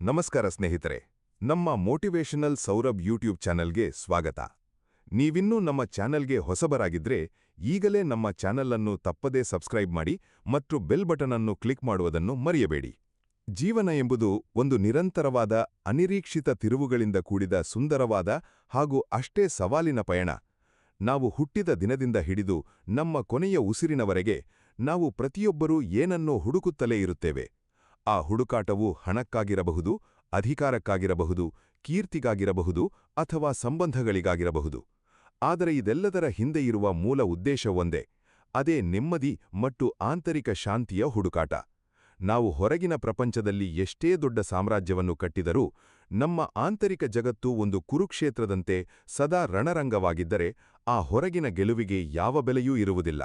ನಮಸ್ಕಾರ ಸ್ನೇಹಿತರೆ, ನಮ್ಮ ಮೋಟಿವೇಶನಲ್ ಸೌರಭ್ ಯೂಟ್ಯೂಬ್ ಚಾನೆಲ್ಗೆ ಸ್ವಾಗತ. ನೀವಿನ್ನೂ ನಮ್ಮ ಚಾನೆಲ್ಗೆ ಹೊಸಬರಾಗಿದ್ರೆ ಈಗಲೇ ನಮ್ಮ ಚಾನೆಲ್ ಅನ್ನು ತಪ್ಪದೇ ಸಬ್ಸ್ಕ್ರೈಬ್ ಮಾಡಿ ಮತ್ತು ಬೆಲ್ ಬಟನ್ ಅನ್ನು ಕ್ಲಿಕ್ ಮಾಡುವುದನ್ನು ಮರೆಯಬೇಡಿ. ಜೀವನ ಎಂಬುದು ಒಂದು ನಿರಂತರವಾದ, ಅನಿರೀಕ್ಷಿತ ತಿರುವುಗಳಿಂದ ಕೂಡಿದ ಸುಂದರವಾದ ಹಾಗೂ ಅಷ್ಟೇ ಸವಾಲಿನ ಪಯಣ. ನಾವು ಹುಟ್ಟಿದ ದಿನದಿಂದ ಹಿಡಿದು ನಮ್ಮ ಕೊನೆಯ ಉಸಿರಿನವರೆಗೆ ನಾವು ಪ್ರತಿಯೊಬ್ಬರೂ ಏನನ್ನೋ ಹುಡುಕುತ್ತಲೇ ಇರುತ್ತೇವೆ. ಆ ಹುಡುಕಾಟವು ಹಣಕ್ಕಾಗಿರಬಹುದು, ಅಧಿಕಾರಕ್ಕಾಗಿರಬಹುದು, ಕೀರ್ತಿಗಾಗಿರಬಹುದು ಅಥವಾ ಸಂಬಂಧಗಳಿಗಾಗಿರಬಹುದು. ಆದರೆ ಇದೆಲ್ಲದರ ಹಿಂದೆ ಇರುವ ಮೂಲ ಉದ್ದೇಶ ಒಂದೇ, ಅದೇ ನೆಮ್ಮದಿ ಮತ್ತು ಆಂತರಿಕ ಶಾಂತಿಯ ಹುಡುಕಾಟ. ನಾವು ಹೊರಗಿನ ಪ್ರಪಂಚದಲ್ಲಿ ಎಷ್ಟೇ ದೊಡ್ಡ ಸಾಮ್ರಾಜ್ಯವನ್ನು ಕಟ್ಟಿದರೂ ನಮ್ಮ ಆಂತರಿಕ ಜಗತ್ತು ಒಂದು ಕುರುಕ್ಷೇತ್ರದಂತೆ ಸದಾ ರಣರಂಗವಾಗಿದ್ದರೆ ಆ ಹೊರಗಿನ ಗೆಲುವಿಗೆ ಯಾವ ಬೆಲೆಯೂ ಇರುವುದಿಲ್ಲ.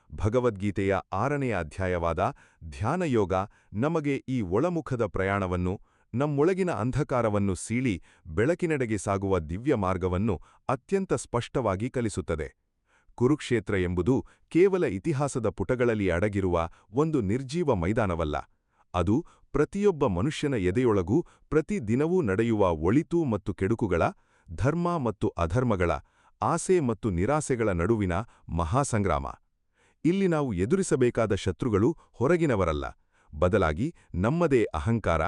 ಭಗವದ್ಗೀತೆಯ 6ನೇ ಅಧ್ಯಾಯವಾದ ಧ್ಯಾನಯೋಗ ನಮಗೆ ಈ ಒಳಮುಖದ ಪ್ರಯಾಣವನ್ನು, ನಮ್ಮೊಳಗಿನ ಅಂಧಕಾರವನ್ನು ಸೀಳಿ ಬೆಳಕಿನೆಡೆಗೆ ಸಾಗುವ ದಿವ್ಯ ಮಾರ್ಗವನ್ನು ಅತ್ಯಂತ ಸ್ಪಷ್ಟವಾಗಿ ಕಲಿಸುತ್ತದೆ. ಕುರುಕ್ಷೇತ್ರ ಎಂಬುದು ಕೇವಲ ಇತಿಹಾಸದ ಪುಟಗಳಲ್ಲಿ ಅಡಗಿರುವ ಒಂದು ನಿರ್ಜೀವ ಮೈದಾನವಲ್ಲ. ಅದು ಪ್ರತಿಯೊಬ್ಬ ಮನುಷ್ಯನ ಎದೆಯೊಳಗೂ ಪ್ರತಿ ದಿನವೂ ನಡೆಯುವ ಒಳಿತು ಮತ್ತು ಕೆಡುಕುಗಳ, ಧರ್ಮ ಮತ್ತು ಅಧರ್ಮಗಳ, ಆಸೆ ಮತ್ತು ನಿರಾಸೆಗಳ ನಡುವಿನ ಮಹಾಸಂಗ್ರಾಮ. ಇಲ್ಲಿ ನಾವು ಎದುರಿಸಬೇಕಾದ ಶತ್ರುಗಳು ಹೊರಗಿನವರಲ್ಲ, ಬದಲಾಗಿ ನಮ್ಮದೇ ಅಹಂಕಾರ,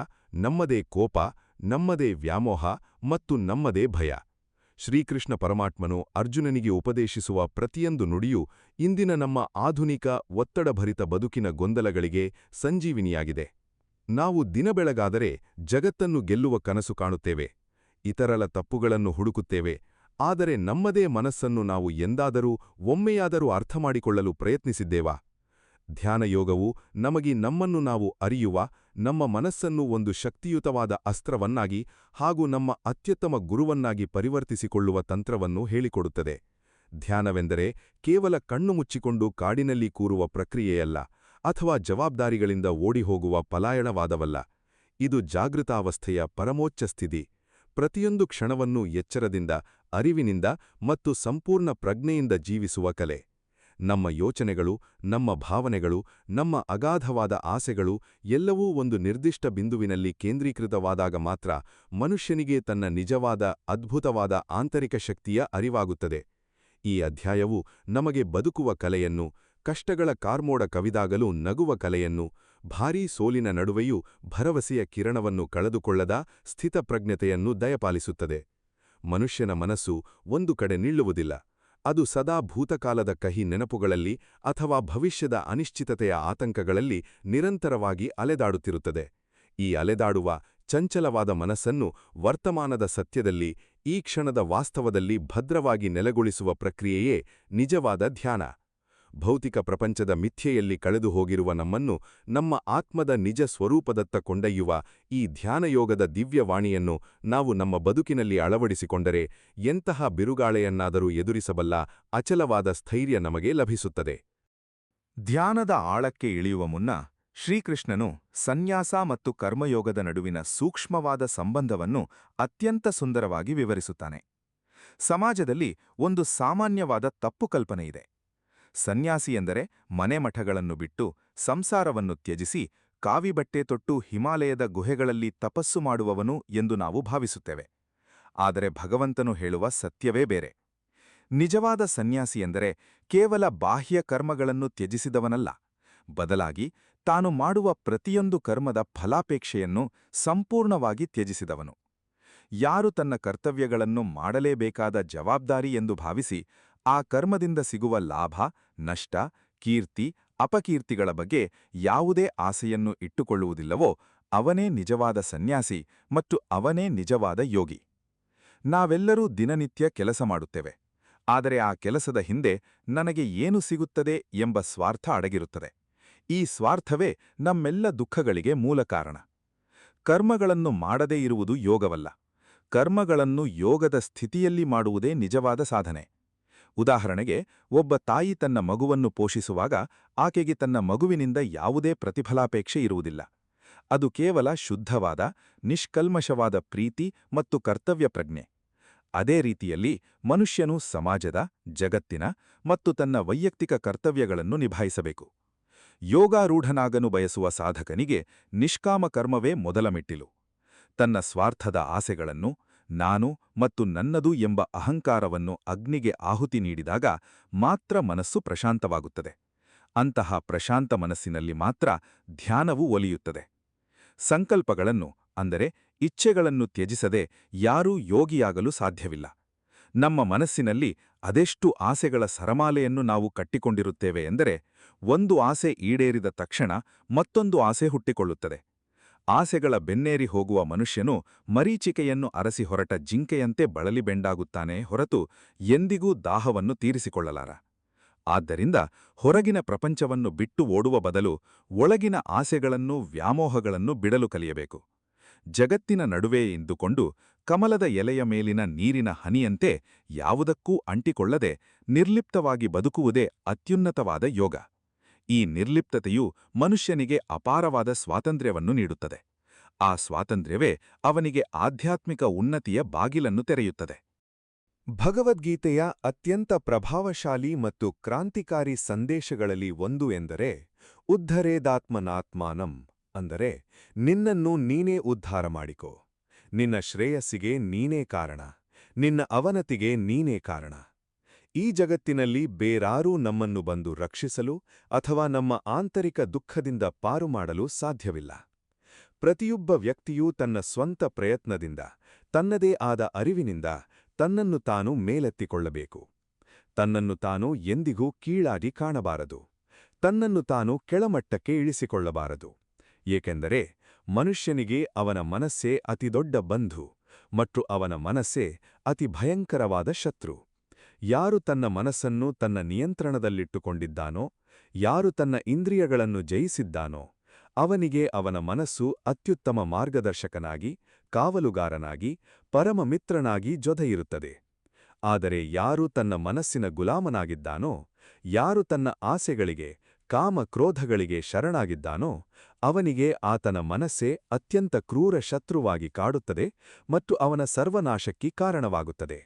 ನಮ್ಮದೇ ಕೋಪ, ನಮ್ಮದೇ ವ್ಯಾಮೋಹ ಮತ್ತು ನಮ್ಮದೇ ಭಯ. ಶ್ರೀಕೃಷ್ಣ ಪರಮಾತ್ಮನು ಅರ್ಜುನನಿಗೆ ಉಪದೇಶಿಸುವ ಪ್ರತಿಯೊಂದು ನುಡಿಯೂ ಇಂದಿನ ನಮ್ಮ ಆಧುನಿಕ, ಒತ್ತಡಭರಿತ ಬದುಕಿನ ಗೊಂದಲಗಳಿಗೆ ಸಂಜೀವಿನಿಯಾಗಿದೆ. ನಾವು ದಿನಬೆಳಗಾದರೆ ಜಗತ್ತನ್ನು ಗೆಲ್ಲುವ ಕನಸು ಕಾಣುತ್ತೇವೆ, ಇತರರ ತಪ್ಪುಗಳನ್ನು ಹುಡುಕುತ್ತೇವೆ. ಆದರೆ ನಮ್ಮದೇ ಮನಸ್ಸನ್ನು ನಾವು ಎಂದಾದರೂ ಒಮ್ಮೆಯಾದರೂ ಅರ್ಥಮಾಡಿಕೊಳ್ಳಲು ಪ್ರಯತ್ನಿಸಿದ್ದೇವಾ? ಧ್ಯಾನಯೋಗವು ನಮಗೆ ನಮ್ಮನ್ನು ನಾವು ಅರಿಯುವ, ನಮ್ಮ ಮನಸ್ಸನ್ನು ಒಂದು ಶಕ್ತಿಯುತವಾದ ಅಸ್ತ್ರವನ್ನಾಗಿ ಹಾಗೂ ನಮ್ಮ ಅತ್ಯುತ್ತಮ ಗುರುವನ್ನಾಗಿ ಪರಿವರ್ತಿಸಿಕೊಳ್ಳುವ ತಂತ್ರವನ್ನು ಹೇಳಿಕೊಡುತ್ತದೆ. ಧ್ಯಾನವೆಂದರೆ ಕೇವಲ ಕಣ್ಣು ಮುಚ್ಚಿಕೊಂಡು ಕಾಡಿನಲ್ಲಿ ಕೂರುವ ಪ್ರಕ್ರಿಯೆಯಲ್ಲ, ಅಥವಾ ಜವಾಬ್ದಾರಿಗಳಿಂದ ಓಡಿಹೋಗುವ ಪಲಾಯನವಾದವಲ್ಲ. ಇದು ಜಾಗೃತಾವಸ್ಥೆಯ ಪರಮೋಚ್ಚ ಸ್ಥಿತಿ. ಪ್ರತಿಯೊಂದು ಕ್ಷಣವನ್ನು ಎಚ್ಚರದಿಂದ, ಅರಿವಿನಿಂದ ಮತ್ತು ಸಂಪೂರ್ಣ ಪ್ರಜ್ಞೆಯಿಂದ ಜೀವಿಸುವ ಕಲೆ. ನಮ್ಮ ಯೋಚನೆಗಳು, ನಮ್ಮ ಭಾವನೆಗಳು, ನಮ್ಮ ಅಗಾಧವಾದ ಆಸೆಗಳು ಎಲ್ಲವೂ ಒಂದು ನಿರ್ದಿಷ್ಟ ಬಿಂದುವಿನಲ್ಲಿ ಕೇಂದ್ರೀಕೃತವಾದಾಗ ಮಾತ್ರ ಮನುಷ್ಯನಿಗೆ ತನ್ನ ನಿಜವಾದ, ಅದ್ಭುತವಾದ ಆಂತರಿಕ ಶಕ್ತಿಯ ಅರಿವಾಗುತ್ತದೆ. ಈ ಅಧ್ಯಾಯವು ನಮಗೆ ಬದುಕುವ ಕಲೆಯನ್ನು, ಕಷ್ಟಗಳ ಕಾರ್ಮೋಡ ಕವಿದಾಗಲೂ ನಗುವ ಕಲೆಯನ್ನು, ಭಾರೀ ಸೋಲಿನ ನಡುವೆಯೂ ಭರವಸೆಯ ಕಿರಣವನ್ನು ಕಳೆದುಕೊಳ್ಳದ ಸ್ಥಿತಪ್ರಜ್ಞತೆಯನ್ನು ದಯಪಾಲಿಸುತ್ತದೆ. ಮನುಷ್ಯನ ಮನಸ್ಸು ಒಂದು ಕಡೆ ನಿಲ್ಲುವುದಿಲ್ಲ. ಅದು ಸದಾ ಭೂತಕಾಲದ ಕಹಿ ನೆನಪುಗಳಲ್ಲಿ ಅಥವಾ ಭವಿಷ್ಯದ ಅನಿಶ್ಚಿತತೆಯ ಆತಂಕಗಳಲ್ಲಿ ನಿರಂತರವಾಗಿ ಅಲೆದಾಡುತ್ತಿರುತ್ತದೆ. ಈ ಅಲೆದಾಡುವ, ಚಂಚಲವಾದ ಮನಸ್ಸನ್ನು ವರ್ತಮಾನದ ಸತ್ಯದಲ್ಲಿ, ಈ ಕ್ಷಣದ ವಾಸ್ತವದಲ್ಲಿ ಭದ್ರವಾಗಿ ನೆಲೆಗೊಳಿಸುವ ಪ್ರಕ್ರಿಯೆಯೇ ನಿಜವಾದ ಧ್ಯಾನ. ಭೌತಿಕ ಪ್ರಪಂಚದ ಮಿಥ್ಯೆಯಲ್ಲಿ ಕಳೆದು ಹೋಗಿರುವ ನಮ್ಮನ್ನು ನಮ್ಮ ಆತ್ಮದ ನಿಜ ಸ್ವರೂಪದತ್ತ ಕೊಂಡೊಯ್ಯುವ ಈ ಧ್ಯಾನಯೋಗದ ದಿವ್ಯವಾಣಿಯನ್ನು ನಾವು ನಮ್ಮ ಬದುಕಿನಲ್ಲಿ ಅಳವಡಿಸಿಕೊಂಡರೆ ಎಂತಹ ಬಿರುಗಾಳೆಯನ್ನಾದರೂ ಎದುರಿಸಬಲ್ಲ ಅಚಲವಾದ ಸ್ಥೈರ್ಯ ನಮಗೆ ಲಭಿಸುತ್ತದೆ. ಧ್ಯಾನದ ಆಳಕ್ಕೆ ಇಳಿಯುವ ಮುನ್ನ ಶ್ರೀಕೃಷ್ಣನು ಸನ್ಯಾಸ ಮತ್ತು ಕರ್ಮಯೋಗದ ನಡುವಿನ ಸೂಕ್ಷ್ಮವಾದ ಸಂಬಂಧವನ್ನು ಅತ್ಯಂತ ಸುಂದರವಾಗಿ ವಿವರಿಸುತ್ತಾನೆ. ಸಮಾಜದಲ್ಲಿ ಒಂದು ಸಾಮಾನ್ಯವಾದ ತಪ್ಪು ಕಲ್ಪನೆಯಿದೆ. ಸನ್ಯಾಸಿ ಎಂದರೆ ಮನೆಮಠಗಳನ್ನು ಬಿಟ್ಟು, ಸಂಸಾರವನ್ನು ತ್ಯಜಿಸಿ, ಕಾವಿಬಟ್ಟೆ ತೊಟ್ಟು ಹಿಮಾಲಯದ ಗುಹೆಗಳಲ್ಲಿ ತಪಸ್ಸು ಮಾಡುವವನು ಎಂದು ನಾವು ಭಾವಿಸುತ್ತೇವೆ. ಆದರೆ ಭಗವಂತನು ಹೇಳುವ ಸತ್ಯವೇ ಬೇರೆ. ನಿಜವಾದ ಸನ್ಯಾಸಿ ಎಂದರೆ ಕೇವಲ ಬಾಹ್ಯ ಕರ್ಮಗಳನ್ನು ತ್ಯಜಿಸಿದವನಲ್ಲ, ಬದಲಾಗಿ ತಾನು ಮಾಡುವ ಪ್ರತಿಯೊಂದು ಕರ್ಮದ ಫಲಾಪೇಕ್ಷೆಯನ್ನು ಸಂಪೂರ್ಣವಾಗಿ ತ್ಯಜಿಸಿದವನು. ಯಾರು ತನ್ನ ಕರ್ತವ್ಯಗಳನ್ನು ಮಾಡಲೇಬೇಕಾದ ಜವಾಬ್ದಾರಿ ಎಂದು ಭಾವಿಸಿ ಆ ಕರ್ಮದಿಂದ ಸಿಗುವ ಲಾಭ, ನಷ್ಟ, ಕೀರ್ತಿ, ಅಪಕೀರ್ತಿಗಳ ಬಗ್ಗೆ ಯಾವುದೇ ಆಸೆಯನ್ನು ಇಟ್ಟುಕೊಳ್ಳುವುದಿಲ್ಲವೋ ಅವನೇ ನಿಜವಾದ ಸನ್ಯಾಸಿ ಮತ್ತು ಅವನೇ ನಿಜವಾದ ಯೋಗಿ. ನಾವೆಲ್ಲರೂ ದಿನನಿತ್ಯ ಕೆಲಸ ಮಾಡುತ್ತೇವೆ, ಆದರೆ ಆ ಕೆಲಸದ ಹಿಂದೆ ನನಗೆ ಏನು ಸಿಗುತ್ತದೆ ಎಂಬ ಸ್ವಾರ್ಥ ಅಡಗಿರುತ್ತದೆ. ಈ ಸ್ವಾರ್ಥವೇ ನಮ್ಮೆಲ್ಲ ದುಃಖಗಳಿಗೆ ಮೂಲ ಕಾರಣ. ಕರ್ಮಗಳನ್ನು ಮಾಡದೇ ಇರುವುದು ಯೋಗವಲ್ಲ, ಕರ್ಮಗಳನ್ನು ಯೋಗದ ಸ್ಥಿತಿಯಲ್ಲಿ ಮಾಡುವುದೇ ನಿಜವಾದ ಸಾಧನೆ. ಉದಾಹರಣೆಗೆ, ಒಬ್ಬ ತಾಯಿ ತನ್ನ ಮಗುವನ್ನು ಪೋಷಿಸುವಾಗ ಆಕೆಗೆ ತನ್ನ ಮಗುವಿನಿಂದ ಯಾವುದೇ ಪ್ರತಿಫಲಾಪೇಕ್ಷೆ ಇರುವುದಿಲ್ಲ. ಅದು ಕೇವಲ ಶುದ್ಧವಾದ, ನಿಷ್ಕಲ್ಮಶವಾದ ಪ್ರೀತಿ ಮತ್ತು ಕರ್ತವ್ಯ ಪ್ರಜ್ಞೆ. ಅದೇ ರೀತಿಯಲ್ಲಿ ಮನುಷ್ಯನು ಸಮಾಜದ, ಜಗತ್ತಿನ ಮತ್ತು ತನ್ನ ವೈಯಕ್ತಿಕ ಕರ್ತವ್ಯಗಳನ್ನು ನಿಭಾಯಿಸಬೇಕು. ಯೋಗಾರೂಢನಾಗನು ಬಯಸುವ ಸಾಧಕನಿಗೆ ನಿಷ್ಕಾಮ ಕರ್ಮವೇ ಮೊದಲ ಮೆಟ್ಟಿಲು. ತನ್ನ ಸ್ವಾರ್ಥದ ಆಸೆಗಳನ್ನು ನಾನು ಮತ್ತು ನನ್ನದು ಎಂಬ ಅಹಂಕಾರವನ್ನು ಅಗ್ನಿಗೆ ಆಹುತಿ ನೀಡಿದಾಗ ಮಾತ್ರ ಮನಸ್ಸು ಪ್ರಶಾಂತವಾಗುತ್ತದೆ. ಅಂತಹ ಪ್ರಶಾಂತ ಮನಸ್ಸಿನಲ್ಲಿ ಮಾತ್ರ ಧ್ಯಾನವು ಒಲಿಯುತ್ತದೆ. ಸಂಕಲ್ಪಗಳನ್ನು ಅಂದರೆ ಇಚ್ಛೆಗಳನ್ನು ತ್ಯಜಿಸದೆ ಯಾರೂ ಯೋಗಿಯಾಗಲು ಸಾಧ್ಯವಿಲ್ಲ. ನಮ್ಮ ಮನಸ್ಸಿನಲ್ಲಿ ಅದೆಷ್ಟು ಆಸೆಗಳ ಸರಮಾಲೆಯನ್ನು ನಾವು ಕಟ್ಟಿಕೊಂಡಿರುತ್ತೇವೆ ಎಂದರೆ, ಒಂದು ಆಸೆ ಈಡೇರಿದ ತಕ್ಷಣ ಮತ್ತೊಂದು ಆಸೆ ಹುಟ್ಟಿಕೊಳ್ಳುತ್ತದೆ. ಆಸೆಗಳ ಬೆನ್ನೇರಿ ಹೋಗುವ ಮನುಷ್ಯನು ಮರೀಚಿಕೆಯನ್ನು ಅರಸಿ ಹೊರಟ ಜಿಂಕೆಯಂತೆ ಬಳಲಿ ಬೆಂಡಾಗುತ್ತಾನೆ ಹೊರತು ಎಂದಿಗೂ ದಾಹವನ್ನು ತೀರಿಸಿಕೊಳ್ಳಲಾರ. ಆದ್ದರಿಂದ ಹೊರಗಿನ ಪ್ರಪಂಚವನ್ನು ಬಿಟ್ಟು ಓಡುವ ಬದಲು ಒಳಗಿನ ಆಸೆಗಳನ್ನು ವ್ಯಾಮೋಹಗಳನ್ನು ಬಿಡಲು ಕಲಿಯಬೇಕು. ಜಗತ್ತಿನ ನಡುವೆ ಇದ್ದುಕೊಂಡು ಕಮಲದ ಎಲೆಯ ಮೇಲಿನ ನೀರಿನ ಹನಿಯಂತೆ ಯಾವುದಕ್ಕೂ ಅಂಟಿಕೊಳ್ಳದೆ ನಿರ್ಲಿಪ್ತವಾಗಿ ಬದುಕುವುದೇ ಅತ್ಯುನ್ನತವಾದ ಯೋಗ. ಈ ನಿರ್ಲಿಪ್ತತೆಯು ಮನುಷ್ಯನಿಗೆ ಅಪಾರವಾದ ಸ್ವಾತಂತ್ರ್ಯವನ್ನು ನೀಡುತ್ತದೆ. ಆ ಸ್ವಾತಂತ್ರ್ಯವೇ ಅವನಿಗೆ ಆಧ್ಯಾತ್ಮಿಕ ಉನ್ನತಿಯ ಬಾಗಿಲನ್ನು ತೆರೆಯುತ್ತದೆ. ಭಗವದ್ಗೀತೆಯ ಅತ್ಯಂತ ಪ್ರಭಾವಶಾಲಿ ಮತ್ತು ಕ್ರಾಂತಿಕಾರಿ ಸಂದೇಶಗಳಲ್ಲಿ ಒಂದು ಎಂದರೆ ಉದ್ಧರೇದಾತ್ಮನಾತ್ಮಾನಂ, ಅಂದರೆ ನಿನ್ನನ್ನು ನೀನೇ ಉದ್ಧಾರ ಮಾಡಿಕೋ. ನಿನ್ನ ಶ್ರೇಯಸ್ಸಿಗೆ ನೀನೇ ಕಾರಣ, ನಿನ್ನ ಅವನತಿಗೆ ನೀನೇ ಕಾರಣ. ಈ ಜಗತ್ತಿನಲ್ಲಿ ಬೇರಾರೂ ನಮ್ಮನ್ನು ಬಂದು ರಕ್ಷಿಸಲು ಅಥವಾ ನಮ್ಮ ಆಂತರಿಕ ದುಃಖದಿಂದ ಪಾರು ಮಾಡಲು ಸಾಧ್ಯವಿಲ್ಲ. ಪ್ರತಿಯೊಬ್ಬ ವ್ಯಕ್ತಿಯೂ ತನ್ನ ಸ್ವಂತ ಪ್ರಯತ್ನದಿಂದ, ತನ್ನದೇ ಆದ ಅರಿವಿನಿಂದ ತನ್ನನ್ನು ತಾನು ಮೇಲೆತ್ತಿಕೊಳ್ಳಬೇಕು. ತನ್ನನ್ನು ತಾನು ಎಂದಿಗೂ ಕೀಳಾಗಿ ಕಾಣಬಾರದು. ತನ್ನನ್ನು ತಾನು ಕೆಳಮಟ್ಟಕ್ಕೆ ಇಳಿಸಿಕೊಳ್ಳಬಾರದು. ಏಕೆಂದರೆ ಮನುಷ್ಯನಿಗೆ ಅವನ ಮನಸ್ಸೇ ಅತಿದೊಡ್ಡ ಬಂಧು ಮತ್ತು ಅವನ ಮನಸ್ಸೇ ಅತಿ ಭಯಂಕರವಾದ ಶತ್ರು. ಯಾರು ತನ್ನ ಮನಸ್ಸನ್ನು ತನ್ನ ನಿಯಂತ್ರಣದಲ್ಲಿಟ್ಟುಕೊಂಡಿದ್ದಾನೋ, ಯಾರು ತನ್ನ ಇಂದ್ರಿಯಗಳನ್ನು ಜಯಿಸಿದ್ದಾನೋ, ಅವನಿಗೆ ಅವನ ಮನಸ್ಸು ಅತ್ಯುತ್ತಮ ಮಾರ್ಗದರ್ಶಕನಾಗಿ, ಕಾವಲುಗಾರನಾಗಿ, ಪರಮ ಮಿತ್ರನಾಗಿ ಜೊತೆಯಿರುತ್ತದೆ. ಆದರೆ ಯಾರು ತನ್ನ ಮನಸ್ಸಿನ ಗುಲಾಮನಾಗಿದ್ದಾನೋ, ಯಾರು ತನ್ನ ಆಸೆಗಳಿಗೆ, ಕಾಮ ಕ್ರೋಧಗಳಿಗೆ ಶರಣಾಗಿದ್ದಾನೋ, ಅವನಿಗೆ ಆತನ ಮನಸ್ಸೇ ಅತ್ಯಂತ ಕ್ರೂರ ಶತ್ರುವಾಗಿ ಕಾಡುತ್ತದೆ ಮತ್ತು ಅವನ ಸರ್ವನಾಶಕ್ಕೆ ಕಾರಣವಾಗುತ್ತದೆ.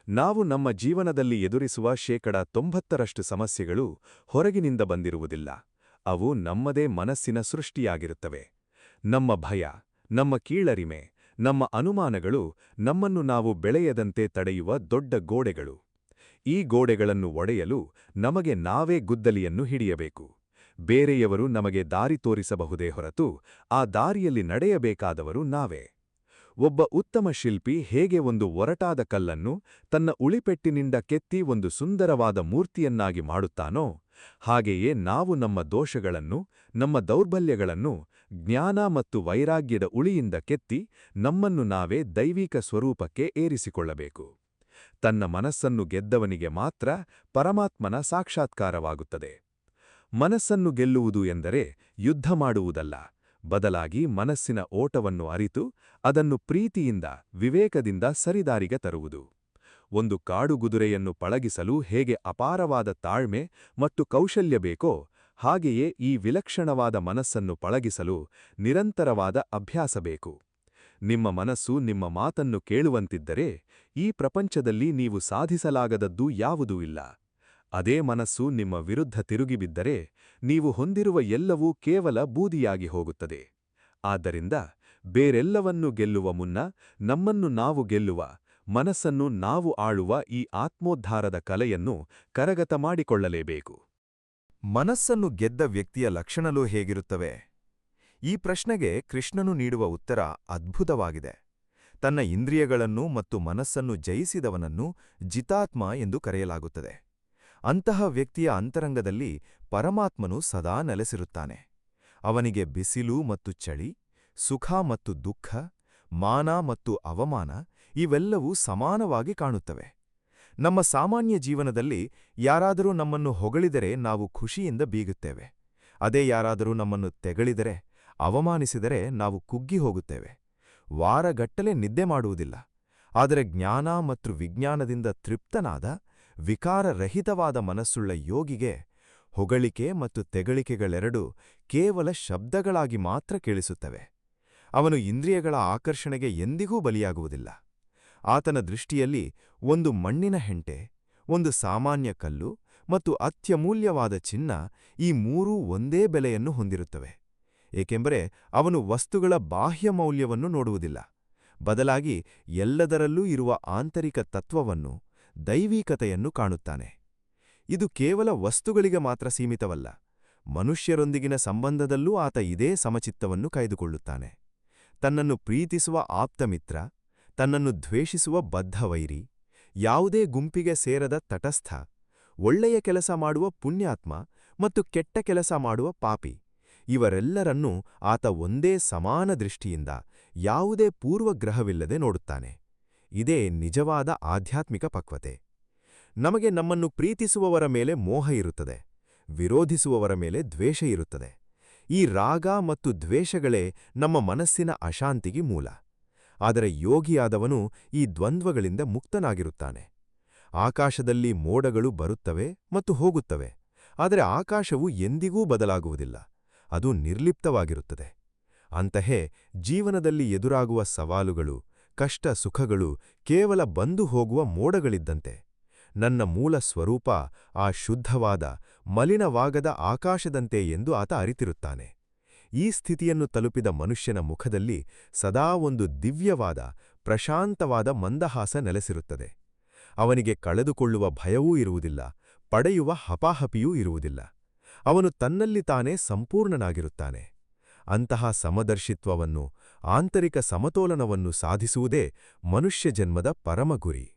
ನಾವು ನಮ್ಮ ಜೀವನದಲ್ಲಿ ಎದುರಿಸುವ 90% ಸಮಸ್ಯೆಗಳು ಹೊರಗಿನಿಂದ ಬಂದಿರುವುದಿಲ್ಲ. ಅವು ನಮ್ಮದೇ ಮನಸ್ಸಿನ ಸೃಷ್ಟಿಯಾಗಿರುತ್ತವೆ. ನಮ್ಮ ಭಯ, ನಮ್ಮ ಕೀಳರಿಮೆ, ನಮ್ಮ ಅನುಮಾನಗಳು ನಮ್ಮನ್ನು ನಾವು ಬೆಳೆಯದಂತೆ ತಡೆಯುವ ದೊಡ್ಡ ಗೋಡೆಗಳು. ಈ ಗೋಡೆಗಳನ್ನು ಒಡೆಯಲು ನಮಗೆ ನಾವೇ ಗುದ್ದಲಿಯನ್ನು ಹಿಡಿಯಬೇಕು. ಬೇರೆಯವರು ನಮಗೆ ದಾರಿ ತೋರಿಸಬಹುದೇ ಹೊರತು ಆ ದಾರಿಯಲ್ಲಿ ನಡೆಯಬೇಕಾದವರು ನಾವೇ. ಒಬ್ಬ ಉತ್ತಮ ಶಿಲ್ಪಿ ಹೇಗೆ ಒಂದು ಒರಟಾದ ಕಲ್ಲನ್ನು ತನ್ನ ಉಳಿಪೆಟ್ಟಿನಿಂದ ಕೆತ್ತಿ ಒಂದು ಸುಂದರವಾದ ಮೂರ್ತಿಯನ್ನಾಗಿ ಮಾಡುತ್ತಾನೋ, ಹಾಗೆಯೇ ನಾವು ನಮ್ಮ ದೋಷಗಳನ್ನು, ನಮ್ಮ ದೌರ್ಬಲ್ಯಗಳನ್ನು ಜ್ಞಾನ ಮತ್ತು ವೈರಾಗ್ಯದ ಉಳಿಯಿಂದ ಕೆತ್ತಿ ನಮ್ಮನ್ನು ನಾವೇ ದೈವಿಕ ಸ್ವರೂಪಕ್ಕೆ ಏರಿಸಿಕೊಳ್ಳಬೇಕು. ತನ್ನ ಮನಸ್ಸನ್ನು ಗೆದ್ದವನಿಗೆ ಮಾತ್ರ ಪರಮಾತ್ಮನ ಸಾಕ್ಷಾತ್ಕಾರವಾಗುತ್ತದೆ. ಮನಸ್ಸನ್ನು ಗೆಲ್ಲುವುದು ಎಂದರೆ ಯುದ್ಧ ಮಾಡುವುದಲ್ಲ, ಬದಲಾಗಿ ಮನಸ್ಸಿನ ಓಟವನ್ನು ಅರಿತು ಅದನ್ನು ಪ್ರೀತಿಯಿಂದ, ವಿವೇಕದಿಂದ ಸರಿದಾರಿಗೆ ತರುವುದು. ಒಂದು ಕಾಡುಗುದುರೆಯನ್ನು ಪಳಗಿಸಲು ಹೇಗೆ ಅಪಾರವಾದ ತಾಳ್ಮೆ ಮತ್ತು ಕೌಶಲ್ಯ ಬೇಕೋ, ಹಾಗೆಯೇ ಈ ವಿಲಕ್ಷಣವಾದ ಮನಸ್ಸನ್ನು ಪಳಗಿಸಲು ನಿರಂತರವಾದ ಅಭ್ಯಾಸ ಬೇಕು. ನಿಮ್ಮ ಮನಸ್ಸು ನಿಮ್ಮ ಮಾತನ್ನು ಕೇಳುವಂತಿದ್ದರೆ ಈ ಪ್ರಪಂಚದಲ್ಲಿ ನೀವು ಸಾಧಿಸಲಾಗದದ್ದು ಯಾವುದೂ ಇಲ್ಲ. ಅದೇ ಮನಸ್ಸು ನಿಮ್ಮ ವಿರುದ್ಧ ತಿರುಗಿಬಿದ್ದರೆ ನೀವು ಹೊಂದಿರುವ ಎಲ್ಲವೂ ಕೇವಲ ಬೂದಿಯಾಗಿ ಹೋಗುತ್ತದೆ. ಆದ್ದರಿಂದ ಬೇರೆಲ್ಲವನ್ನೂ ಗೆಲ್ಲುವ ಮುನ್ನ ನಮ್ಮನ್ನು ನಾವು ಗೆಲ್ಲುವ, ಮನಸ್ಸನ್ನು ನಾವು ಆಳುವ ಈ ಆತ್ಮೋದ್ಧಾರದ ಕಲೆಯನ್ನು ಕರಗತ ಮಾಡಿಕೊಳ್ಳಲೇಬೇಕು. ಮನಸ್ಸನ್ನು ಗೆದ್ದ ವ್ಯಕ್ತಿಯ ಲಕ್ಷಣಗಳು ಹೇಗಿರುತ್ತವೆ? ಈ ಪ್ರಶ್ನೆಗೆ ಕೃಷ್ಣನು ನೀಡುವ ಉತ್ತರ ಅದ್ಭುತವಾಗಿದೆ. ತನ್ನ ಇಂದ್ರಿಯಗಳನ್ನು ಮತ್ತು ಮನಸ್ಸನ್ನು ಜಯಿಸಿದವನನ್ನು ಜಿತಾತ್ಮ ಎಂದು ಕರೆಯಲಾಗುತ್ತದೆ. ಅಂತಹ ವ್ಯಕ್ತಿಯ ಅಂತರಂಗದಲ್ಲಿ ಪರಮಾತ್ಮನು ಸದಾ ನೆಲೆಸಿರುತ್ತಾನೆ. ಅವನಿಗೆ ಬಿಸಿಲು ಮತ್ತು ಚಳಿ, ಸುಖ ಮತ್ತು ದುಃಖ, ಮಾನ ಮತ್ತು ಅವಮಾನ ಇವೆಲ್ಲವೂ ಸಮಾನವಾಗಿ ಕಾಣುತ್ತವೆ. ನಮ್ಮ ಸಾಮಾನ್ಯ ಜೀವನದಲ್ಲಿ ಯಾರಾದರೂ ನಮ್ಮನ್ನು ಹೊಗಳಿದರೆ ನಾವು ಖುಷಿಯಿಂದ ಬೀಗುತ್ತೇವೆ. ಅದೇ ಯಾರಾದರೂ ನಮ್ಮನ್ನು ತೆಗಳಿದರೆ, ಅವಮಾನಿಸಿದರೆ ನಾವು ಕುಗ್ಗಿ ಹೋಗುತ್ತೇವೆ. ವಾರಗಟ್ಟಲೆ ನಿದ್ದೆ ಮಾಡುವುದಿಲ್ಲ. ಆದರೆ ಜ್ಞಾನ ಮತ್ತು ವಿಜ್ಞಾನದಿಂದ ತೃಪ್ತನಾದ, ವಿಕಾರರಹಿತವಾದ ಮನಸ್ಸುಳ್ಳ ಯೋಗಿಗೆ ಹೊಗಳಿಕೆ ಮತ್ತು ತೆಗಳಿಕೆಗಳೆರಡೂ ಕೇವಲ ಶಬ್ದಗಳಾಗಿ ಮಾತ್ರ ಕೇಳಿಸುತ್ತವೆ. ಅವನು ಇಂದ್ರಿಯಗಳ ಆಕರ್ಷಣೆಗೆ ಎಂದಿಗೂ ಬಲಿಯಾಗುವುದಿಲ್ಲ. ಆತನ ದೃಷ್ಟಿಯಲ್ಲಿ ಒಂದು ಮಣ್ಣಿನ ಹೆಂಟೆ, ಒಂದು ಸಾಮಾನ್ಯ ಕಲ್ಲು ಮತ್ತು ಅತ್ಯಮೂಲ್ಯವಾದ ಚಿನ್ನ, ಈ ಮೂರೂ ಒಂದೇ ಬೆಲೆಯನ್ನು ಹೊಂದಿರುತ್ತವೆ. ಏಕೆಂದರೆ ಅವನು ವಸ್ತುಗಳ ಬಾಹ್ಯ ಮೌಲ್ಯವನ್ನು ನೋಡುವುದಿಲ್ಲ. ಬದಲಾಗಿ ಎಲ್ಲದರಲ್ಲೂ ಇರುವ ಆಂತರಿಕ ತತ್ವವನ್ನು, ದೈವೀಕತೆಯನ್ನು ಕಾಣುತ್ತಾನೆ. ಇದು ಕೇವಲ ವಸ್ತುಗಳಿಗೆ ಮಾತ್ರ ಸೀಮಿತವಲ್ಲ. ಮನುಷ್ಯರೊಂದಿಗಿನ ಸಂಬಂಧದಲ್ಲೂ ಆತ ಇದೇ ಸಮಚಿತ್ತವನ್ನು ಕಾಯ್ದುಕೊಳ್ಳುತ್ತಾನೆ. ತನ್ನನ್ನು ಪ್ರೀತಿಸುವ ಆಪ್ತಮಿತ್ರ, ತನ್ನನ್ನು ದ್ವೇಷಿಸುವ ಬದ್ಧವೈರಿ, ಯಾವುದೇ ಗುಂಪಿಗೆ ಸೇರದ ತಟಸ್ಥ, ಒಳ್ಳೆಯ ಕೆಲಸ ಮಾಡುವ ಪುಣ್ಯಾತ್ಮ ಮತ್ತು ಕೆಟ್ಟ ಕೆಲಸ ಮಾಡುವ ಪಾಪಿ, ಇವರೆಲ್ಲರನ್ನೂ ಆತ ಒಂದೇ ಸಮಾನ ದೃಷ್ಟಿಯಿಂದ, ಯಾವುದೇ ಪೂರ್ವಗ್ರಹವಿಲ್ಲದೆ ನೋಡುತ್ತಾನೆ. ಇದೇ ನಿಜವಾದ ಆಧ್ಯಾತ್ಮಿಕ ಪಕ್ವತೆ. ನಮಗೆ ನಮ್ಮನ್ನು ಪ್ರೀತಿಸುವವರ ಮೇಲೆ ಮೋಹ ಇರುತ್ತದೆ, ವಿರೋಧಿಸುವವರ ಮೇಲೆ ದ್ವೇಷ ಇರುತ್ತದೆ. ಈ ರಾಗ ಮತ್ತು ದ್ವೇಷಗಳೇ ನಮ್ಮ ಮನಸ್ಸಿನ ಅಶಾಂತಿಗೆ ಮೂಲ. ಆದರೆ ಯೋಗಿಯಾದವನು ಈ ದ್ವಂದ್ವಗಳಿಂದ ಮುಕ್ತನಾಗಿರುತ್ತಾನೆ. ಆಕಾಶದಲ್ಲಿ ಮೋಡಗಳು ಬರುತ್ತವೆ ಮತ್ತು ಹೋಗುತ್ತವೆ, ಆದರೆ ಆಕಾಶವು ಎಂದಿಗೂ ಬದಲಾಗುವುದಿಲ್ಲ. ಅದು ನಿರ್ಲಿಪ್ತವಾಗಿರುತ್ತದೆ. ಅಂತೆಯೇ ಜೀವನದಲ್ಲಿ ಎದುರಾಗುವ ಸವಾಲುಗಳು, ಕಷ್ಟ ಸುಖಗಳು ಕೇವಲ ಬಂದು ಹೋಗುವ ಮೋಡಗಳಿದ್ದಂತೆ. ನನ್ನ ಮೂಲ ಸ್ವರೂಪ ಆ ಶುದ್ಧವಾದ, ಮಲಿನವಾಗದ ಆಕಾಶದಂತೆ ಎಂದು ಆತ ಅರಿತಿರುತ್ತಾನೆ. ಈ ಸ್ಥಿತಿಯನ್ನು ತಲುಪಿದ ಮನುಷ್ಯನ ಮುಖದಲ್ಲಿ ಸದಾ ಒಂದು ದಿವ್ಯವಾದ, ಪ್ರಶಾಂತವಾದ ಮಂದಹಾಸ ನೆಲೆಸಿರುತ್ತದೆ. ಅವನಿಗೆ ಕಳೆದುಕೊಳ್ಳುವ ಭಯವೂ ಇರುವುದಿಲ್ಲ, ಪಡೆಯುವ ಹಪಾಹಪಿಯೂ ಇರುವುದಿಲ್ಲ. ಅವನು ತನ್ನಲ್ಲಿ ತಾನೇ ಸಂಪೂರ್ಣನಾಗಿರುತ್ತಾನೆ. ಅಂತಹ ಸಮದರ್ಶಿತ್ವವನ್ನು, ಆಂತರಿಕ ಸಮತೋಲನವನ್ನು ಸಾಧಿಸುವುದೇ ಮನುಷ್ಯ ಜನ್ಮದ ಪರಮ ಗುರಿ.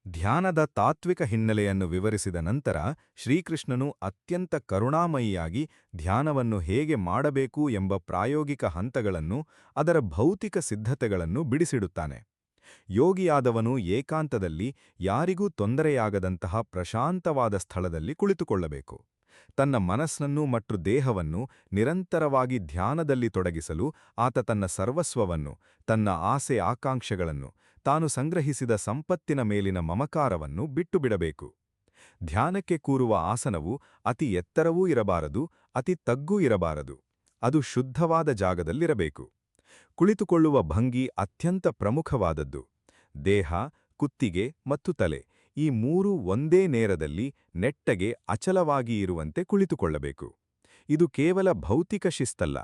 ಧ್ಯಾನದ ತಾತ್ವಿಕ ಹಿನ್ನೆಲೆಯನ್ನು ವಿವರಿಸಿದ ನಂತರ ಶ್ರೀಕೃಷ್ಣನು ಅತ್ಯಂತ ಕರುಣಾಮಯಿಯಾಗಿ ಧ್ಯಾನವನ್ನು ಹೇಗೆ ಮಾಡಬೇಕು ಎಂಬ ಪ್ರಾಯೋಗಿಕ ಹಂತಗಳನ್ನು, ಅದರ ಭೌತಿಕ ಸಿದ್ಧತೆಗಳನ್ನು ಬಿಡಿಸಿಡುತ್ತಾನೆ. ಯೋಗಿಯಾದವನು ಏಕಾಂತದಲ್ಲಿ ಯಾರಿಗೂ ತೊಂದರೆಯಾಗದಂತಹ ಪ್ರಶಾಂತವಾದ ಸ್ಥಳದಲ್ಲಿ ಕುಳಿತುಕೊಳ್ಳಬೇಕು. ತನ್ನ ಮನಸ್ಸನ್ನು ಮತ್ತು ದೇಹವನ್ನು ನಿರಂತರವಾಗಿ ಧ್ಯಾನದಲ್ಲಿ ತೊಡಗಿಸಲು ಆತ ತನ್ನ ಸರ್ವಸ್ವವನ್ನು, ತನ್ನ ಆಸೆ ಆಕಾಂಕ್ಷೆಗಳನ್ನು, ತಾನು ಸಂಗ್ರಹಿಸಿದ ಸಂಪತ್ತಿನ ಮೇಲಿನ ಮಮಕಾರವನ್ನು ಬಿಟ್ಟುಬಿಡಬೇಕು. ಧ್ಯಾನಕ್ಕೆ ಕೂರುವ ಆಸನವು ಅತಿ ಎತ್ತರವೂ ಇರಬಾರದು, ಅತಿ ತಗ್ಗೂ ಇರಬಾರದು. ಅದು ಶುದ್ಧವಾದ ಜಾಗದಲ್ಲಿರಬೇಕು. ಕುಳಿತುಕೊಳ್ಳುವ ಭಂಗಿ ಅತ್ಯಂತ ಪ್ರಮುಖವಾದದ್ದು. ದೇಹ, ಕುತ್ತಿಗೆ ಮತ್ತು ತಲೆ ಈ ಮೂರೂ ಒಂದೇ ನೇರದಲ್ಲಿ, ನೆಟ್ಟಗೆ, ಅಚಲವಾಗಿ ಇರುವಂತೆ ಕುಳಿತುಕೊಳ್ಳಬೇಕು. ಇದು ಕೇವಲ ಭೌತಿಕ ಶಿಸ್ತಲ್ಲ.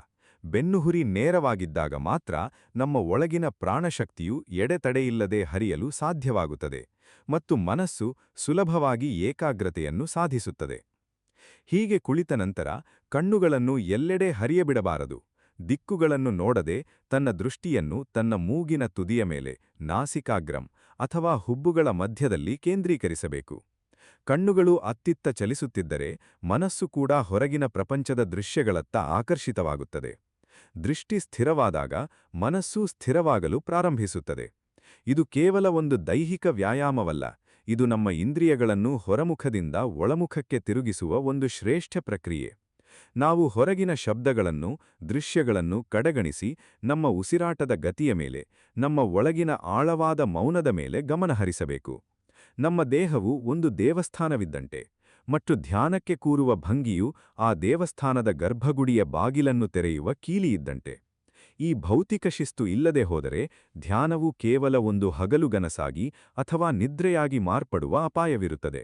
ಬೆನ್ನುಹುರಿ ನೇರವಾಗಿದ್ದಾಗ ಮಾತ್ರ ನಮ್ಮ ಒಳಗಿನ ಪ್ರಾಣಶಕ್ತಿಯು ಎಡೆತಡೆಯಿಲ್ಲದೆ ಹರಿಯಲು ಸಾಧ್ಯವಾಗುತ್ತದೆ ಮತ್ತು ಮನಸ್ಸು ಸುಲಭವಾಗಿ ಏಕಾಗ್ರತೆಯನ್ನು ಸಾಧಿಸುತ್ತದೆ. ಹೀಗೆ ಕುಳಿತ ನಂತರ ಕಣ್ಣುಗಳನ್ನು ಎಲ್ಲೆಡೆ ಹರಿಯಬಿಡಬಾರದು. ದಿಕ್ಕುಗಳನ್ನು ನೋಡದೆ ತನ್ನ ದೃಷ್ಟಿಯನ್ನು ತನ್ನ ಮೂಗಿನ ತುದಿಯ ಮೇಲೆ, ನಾಸಿಕಾಗ್ರಂ ಅಥವಾ ಹುಬ್ಬುಗಳ ಮಧ್ಯದಲ್ಲಿ ಕೇಂದ್ರೀಕರಿಸಬೇಕು. ಕಣ್ಣುಗಳು ಅತ್ತಿತ್ತ ಚಲಿಸುತ್ತಿದ್ದರೆ ಮನಸ್ಸು ಕೂಡ ಹೊರಗಿನ ಪ್ರಪಂಚದ ದೃಶ್ಯಗಳತ್ತ ಆಕರ್ಷಿತವಾಗುತ್ತದೆ. ದೃಷ್ಟಿ ಸ್ಥಿರವಾದಾಗ ಮನಸ್ಸೂ ಸ್ಥಿರವಾಗಲು ಪ್ರಾರಂಭಿಸುತ್ತದೆ. ಇದು ಕೇವಲ ಒಂದು ದೈಹಿಕ ವ್ಯಾಯಾಮವಲ್ಲ, ಇದು ನಮ್ಮ ಇಂದ್ರಿಯಗಳನ್ನು ಹೊರಮುಖದಿಂದ ಒಳಮುಖಕ್ಕೆ ತಿರುಗಿಸುವ ಒಂದು ಶ್ರೇಷ್ಠ ಪ್ರಕ್ರಿಯೆ. ನಾವು ಹೊರಗಿನ ಶಬ್ದಗಳನ್ನು, ದೃಶ್ಯಗಳನ್ನು ಕಡೆಗಣಿಸಿ ನಮ್ಮ ಉಸಿರಾಟದ ಗತಿಯ ಮೇಲೆ, ನಮ್ಮ ಒಳಗಿನ ಆಳವಾದ ಮೌನದ ಮೇಲೆ ಗಮನಹರಿಸಬೇಕು. ನಮ್ಮ ದೇಹವು ಒಂದು ದೇವಸ್ಥಾನವಿದ್ದಂತೆ, ಮತ್ತು ಧ್ಯಾನಕ್ಕೆ ಕೂರುವ ಭಂಗಿಯು ಆ ದೇವಸ್ಥಾನದ ಗರ್ಭಗುಡಿಯ ಬಾಗಿಲನ್ನು ತೆರೆಯುವ ಕೀಲಿಯಿದ್ದಂತೆ. ಈ ಭೌತಿಕ ಶಿಸ್ತು ಇಲ್ಲದೆ ಹೋದರೆ ಧ್ಯಾನವು ಕೇವಲ ಒಂದು ಹಗಲುಗನಸಾಗಿ ಅಥವಾ ನಿದ್ರೆಯಾಗಿ ಮಾರ್ಪಡುವ ಅಪಾಯವಿರುತ್ತದೆ.